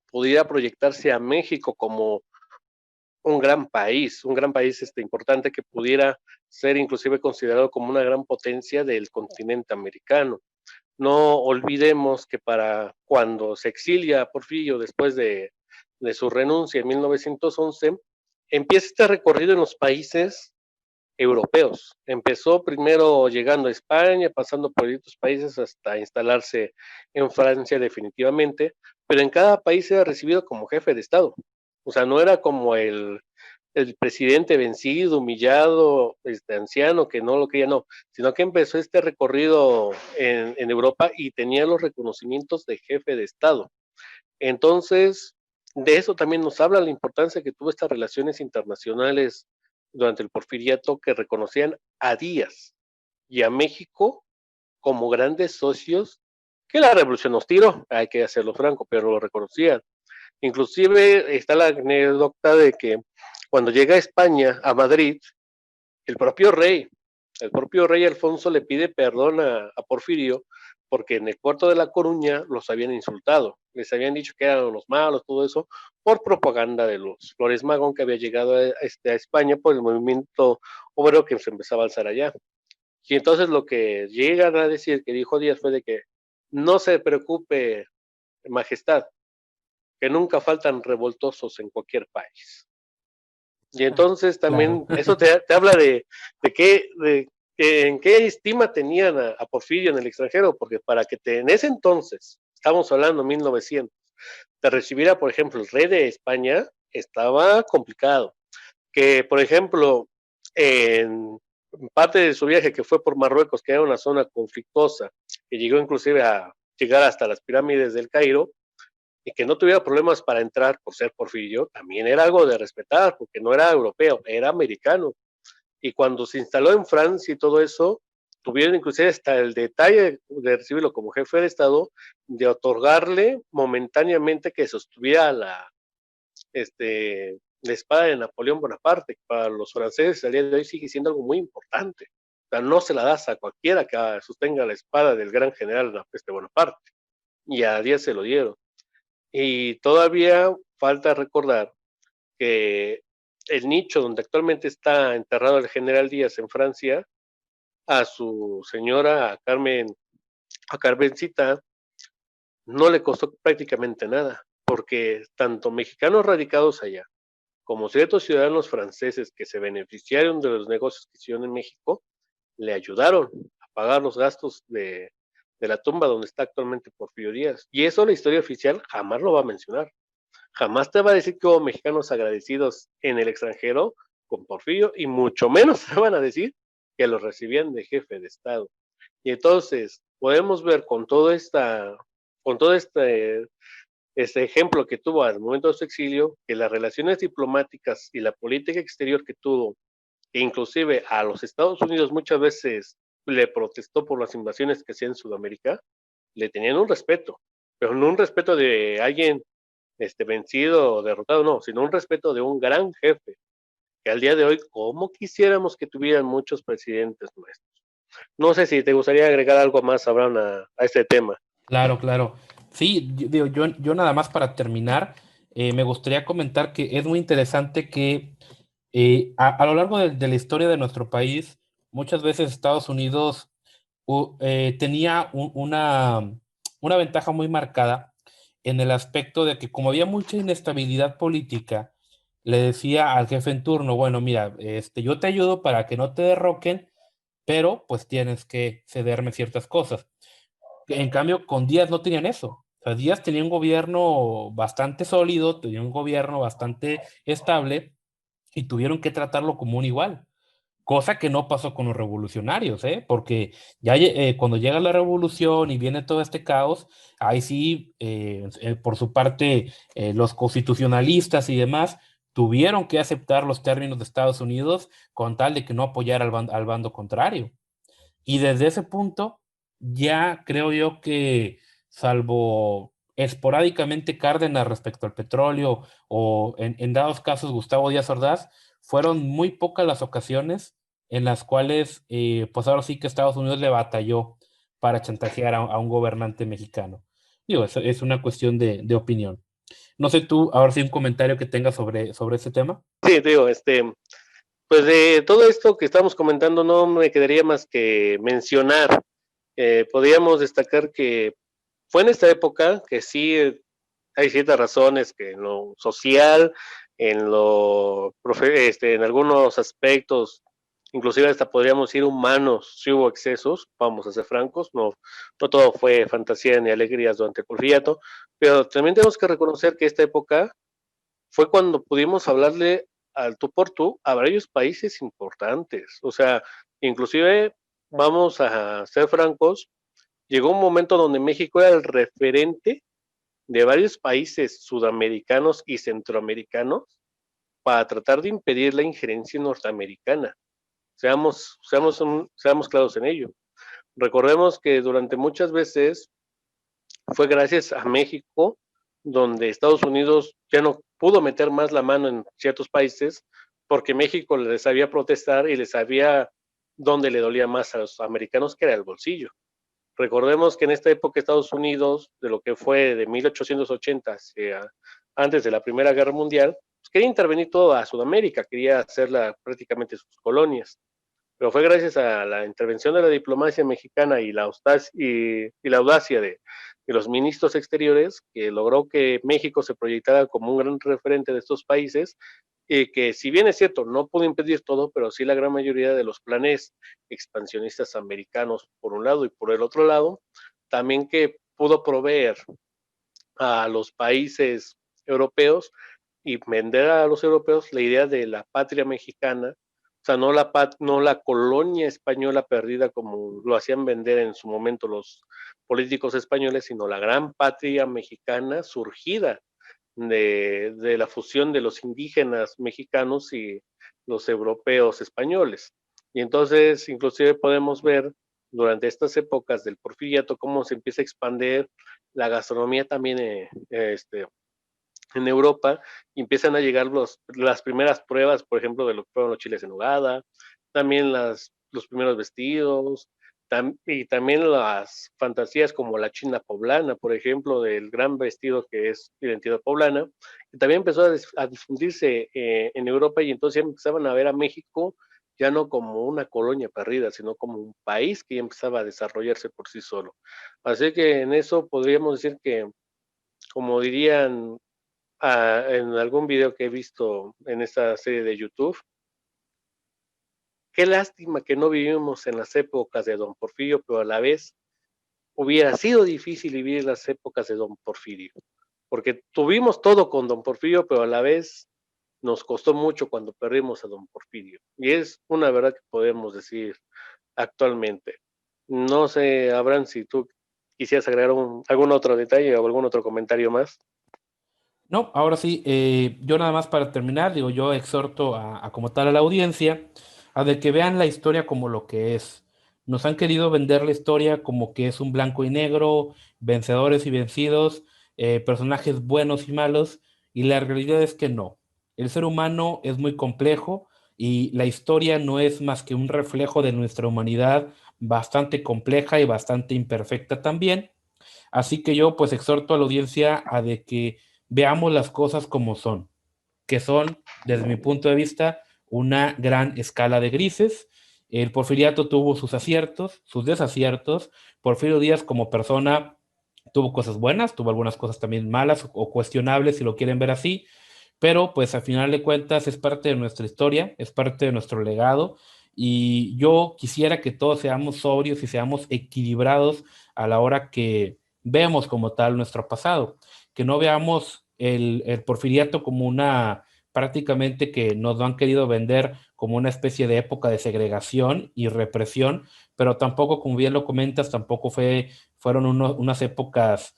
Speaker 2: pudiera proyectarse a México como un gran país importante que pudiera ser inclusive considerado como una gran potencia del continente americano. No olvidemos que para cuando se exilia Porfirio después de su renuncia en 1911, empieza este recorrido en los países europeos. Empezó primero llegando a España, pasando por estos países hasta instalarse en Francia definitivamente, pero en cada país era recibido como jefe de Estado. O sea, no era como el presidente vencido, humillado, anciano, que no lo quería, no, sino que empezó este recorrido en Europa y tenía los reconocimientos de jefe de Estado. Entonces, de eso también nos habla la importancia que tuvo estas relaciones internacionales durante el porfiriato, que reconocían a Díaz y a México como grandes socios que la revolución nos tiró, hay que hacerlo franco, pero lo reconocían. Inclusive está la anécdota de que cuando llega a España, a Madrid, el propio rey, el propio rey Alfonso le pide perdón a Porfirio porque en el puerto de La Coruña los habían insultado, les habían dicho que eran los malos, todo eso, por propaganda de los Flores Magón que había llegado a España por el movimiento obrero que se empezaba a alzar allá. Y entonces lo que llegan a decir que dijo Díaz fue de que no se preocupe, majestad, que nunca faltan revoltosos en cualquier país. Y entonces también
Speaker 1: Claro.
Speaker 2: eso te habla de en qué estima tenían a Porfirio en el extranjero, porque para que en ese entonces, estamos hablando 1900, te recibiera, por ejemplo, el rey de España, estaba complicado. Que, por ejemplo, en parte de su viaje que fue por Marruecos, que era una zona conflictosa, que llegó inclusive a llegar hasta las pirámides del Cairo, y que no tuviera problemas para entrar por ser Porfirio, también era algo de respetar, porque no era europeo, era americano. y cuando se instaló en Francia y todo eso, tuvieron inclusive hasta el detalle de recibirlo como jefe de Estado, de otorgarle momentáneamente que sostuviera la espada de Napoleón Bonaparte. Para los franceses al día de hoy sigue siendo algo muy importante. O sea, no se la das a cualquiera que sostenga la espada del gran general Bonaparte. Y a Díaz se lo dieron. Y todavía falta recordar que el nicho donde actualmente está enterrado el general Díaz en Francia, a su señora, a Carmencita, no le costó prácticamente nada, porque tanto mexicanos radicados allá como ciertos ciudadanos franceses que se beneficiaron de los negocios que hicieron en México, le ayudaron a pagar los gastos de la tumba donde está actualmente Porfirio Díaz. Y eso la historia oficial jamás lo va a mencionar. Jamás te va a decir que hubo mexicanos agradecidos en el extranjero con Porfirio, y mucho menos te van a decir que los recibían de jefe de Estado. Y entonces podemos ver con todo este ejemplo que tuvo al momento de su exilio, que las relaciones diplomáticas y la política exterior que tuvo, e inclusive a los Estados Unidos muchas veces le protestó por las invasiones que hacía en Sudamérica, le tenían un respeto, pero no un respeto de alguien vencido o derrotado, no, sino un respeto de un gran jefe, que al día de hoy, como quisiéramos que tuvieran muchos presidentes nuestros. No sé si te gustaría agregar algo más, Abraham, a este tema.
Speaker 1: Claro, claro. Sí, yo nada más para terminar, me gustaría comentar que es muy interesante que a lo largo de la historia de nuestro país, muchas veces Estados Unidos tenía una ventaja muy marcada en el aspecto de que como había mucha inestabilidad política, le decía al jefe en turno, bueno, mira, yo te ayudo para que no te derroquen, pero pues tienes que cederme ciertas cosas. En cambio, con Díaz no tenían eso. O sea, Díaz tenía un gobierno bastante sólido, tenía un gobierno bastante estable y tuvieron que tratarlo como un igual. Cosa que no pasó con los revolucionarios, ¿eh? Porque ya cuando llega la revolución y viene todo este caos, ahí sí, por su parte, los constitucionalistas y demás tuvieron que aceptar los términos de Estados Unidos con tal de que no apoyara al bando contrario. Y desde ese punto, ya creo yo que, salvo esporádicamente Cárdenas respecto al petróleo o en dados casos Gustavo Díaz Ordaz, fueron muy pocas las ocasiones en las cuales, pues ahora sí que Estados Unidos le batalló para chantajear a un gobernante mexicano. Digo, es una cuestión de opinión. No sé tú, ahora sí un comentario que tengas sobre ese tema.
Speaker 2: Sí, digo, pues de todo esto que estamos comentando no me quedaría más que mencionar. Podríamos destacar que fue en esta época que sí hay ciertas razones que en lo social, en algunos aspectos, inclusive hasta podríamos decir humanos, sí hubo excesos, vamos a ser francos, no todo fue fantasía ni alegrías durante el Porfiriato, pero también tenemos que reconocer que esta época fue cuando pudimos hablarle al tú por tú a varios países importantes. O sea, inclusive, vamos a ser francos, llegó un momento donde México era el referente de varios países sudamericanos y centroamericanos para tratar de impedir la injerencia norteamericana. Seamos claros en ello. Recordemos que durante muchas veces fue gracias a México donde Estados Unidos ya no pudo meter más la mano en ciertos países porque México les sabía protestar y les sabía dónde le dolía más a los americanos, que era el bolsillo. Recordemos que en esta época Estados Unidos, de lo que fue de 1880 hacia antes de la Primera Guerra Mundial, pues quería intervenir toda Sudamérica, quería hacerla prácticamente sus colonias. Pero fue gracias a la intervención de la diplomacia mexicana y la audacia de los ministros exteriores que logró que México se proyectara como un gran referente de estos países, y que, si bien es cierto, no pudo impedir todo, pero sí la gran mayoría de los planes expansionistas americanos por un lado, y por el otro lado también que pudo proveer a los países europeos y vender a los europeos la idea de la patria mexicana. O sea, no la colonia española perdida como lo hacían vender en su momento los políticos españoles, sino la gran patria mexicana surgida de la fusión de los indígenas mexicanos los europeos españoles. Y entonces, inclusive podemos ver durante estas épocas del Porfiriato cómo se empieza a expandir la gastronomía también en Europa, y empiezan a llegar las primeras pruebas, por ejemplo, de lo que fueron los chiles en nogada, también los primeros vestidos, y también las fantasías como la china poblana, por ejemplo, del gran vestido que es identidad poblana, que también empezó a difundirse en Europa, y entonces ya empezaban a ver a México ya no como una colonia perdida, sino como un país que ya empezaba a desarrollarse por sí solo. Así que en eso podríamos decir que, como dirían en algún video que he visto en esta serie de YouTube, qué lástima que no vivimos en las épocas de Don Porfirio, pero a la vez hubiera sido difícil vivir las épocas de Don Porfirio, porque tuvimos todo con Don Porfirio, pero a la vez nos costó mucho cuando perdimos a Don Porfirio. Y es una verdad que podemos decir actualmente. No sé, Abraham, si tú quisieras agregar algún otro detalle o algún otro comentario más.
Speaker 1: No, ahora sí, yo nada más para terminar, digo, yo exhorto a como tal a la audiencia a de que vean la historia como lo que es. Nos han querido vender la historia como que es un blanco y negro, vencedores y vencidos, personajes buenos y malos, y la realidad es que no. El ser humano es muy complejo y la historia no es más que un reflejo de nuestra humanidad bastante compleja y bastante imperfecta también. Así que yo pues exhorto a la audiencia a de que veamos las cosas como son, que son, desde mi punto de vista, una gran escala de grises. El Porfiriato tuvo sus aciertos, sus desaciertos. Porfirio Díaz como persona tuvo cosas buenas, tuvo algunas cosas también malas o cuestionables, si lo quieren ver así, pero pues al final de cuentas es parte de nuestra historia, es parte de nuestro legado, y yo quisiera que todos seamos sobrios y seamos equilibrados a la hora que vemos como tal nuestro pasado, que no veamos el porfiriato como una, prácticamente que nos lo han querido vender como una especie de época de segregación y represión, pero tampoco, como bien lo comentas, tampoco fueron unas épocas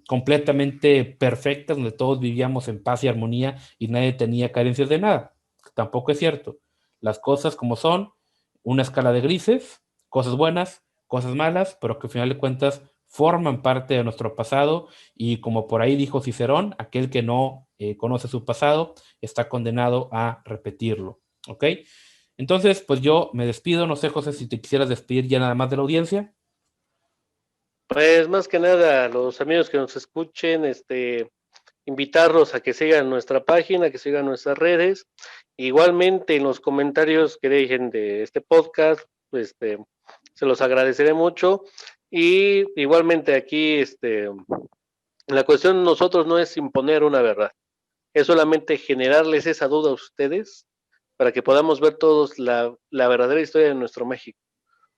Speaker 1: completamente perfectas, donde todos vivíamos en paz y armonía y nadie tenía carencias de nada. Tampoco es cierto. Las cosas como son, una escala de grises, cosas buenas, cosas malas, pero que al final de cuentas forman parte de nuestro pasado, y como por ahí dijo Cicerón, aquel que no conoce su pasado está condenado a repetirlo. ¿Ok? Entonces, pues yo me despido, no sé, José, si te quisieras despedir ya nada más de la audiencia.
Speaker 2: Pues más que nada, los amigos que nos escuchen, invitarlos a que sigan nuestra página, que sigan nuestras redes. Igualmente en los comentarios que dejen de este podcast, se los agradeceré mucho. Y igualmente aquí, la cuestión nosotros no es imponer una verdad, es solamente generarles esa duda a ustedes para que podamos ver todos la verdadera historia de nuestro México.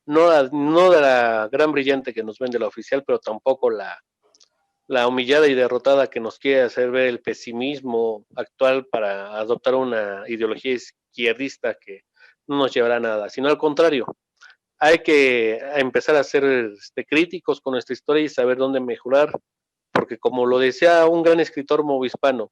Speaker 2: No de la gran brillante que nos vende la oficial, pero tampoco la humillada y derrotada que nos quiere hacer ver el pesimismo actual para adoptar una ideología izquierdista que no nos llevará a nada, sino al contrario, hay que empezar a ser críticos con nuestra historia y saber dónde mejorar, porque como lo decía un gran escritor movispano,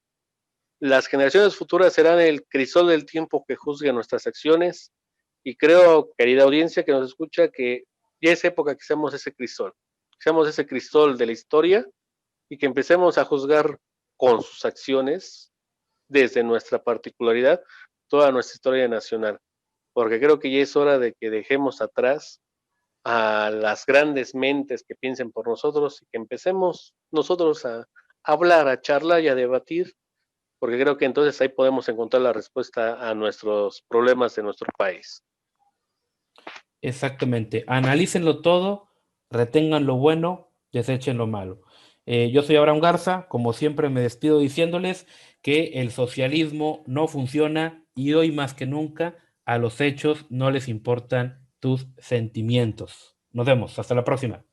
Speaker 2: las generaciones futuras serán el crisol del tiempo que juzgue nuestras acciones, y creo, querida audiencia que nos escucha, que ya es época que seamos ese crisol de la historia y que empecemos a juzgar con sus acciones, desde nuestra particularidad, toda nuestra historia nacional. Porque creo que ya es hora de que dejemos atrás a las grandes mentes que piensen por nosotros y que empecemos nosotros a hablar, a charlar y a debatir, porque creo que entonces ahí podemos encontrar la respuesta a nuestros problemas de nuestro país.
Speaker 1: Exactamente. Analícenlo todo, retengan lo bueno, desechen lo malo. Yo soy Abraham Garza, como siempre me despido diciéndoles que el socialismo no funciona, y hoy más que nunca a los hechos no les importan tus sentimientos. Nos vemos, hasta la próxima.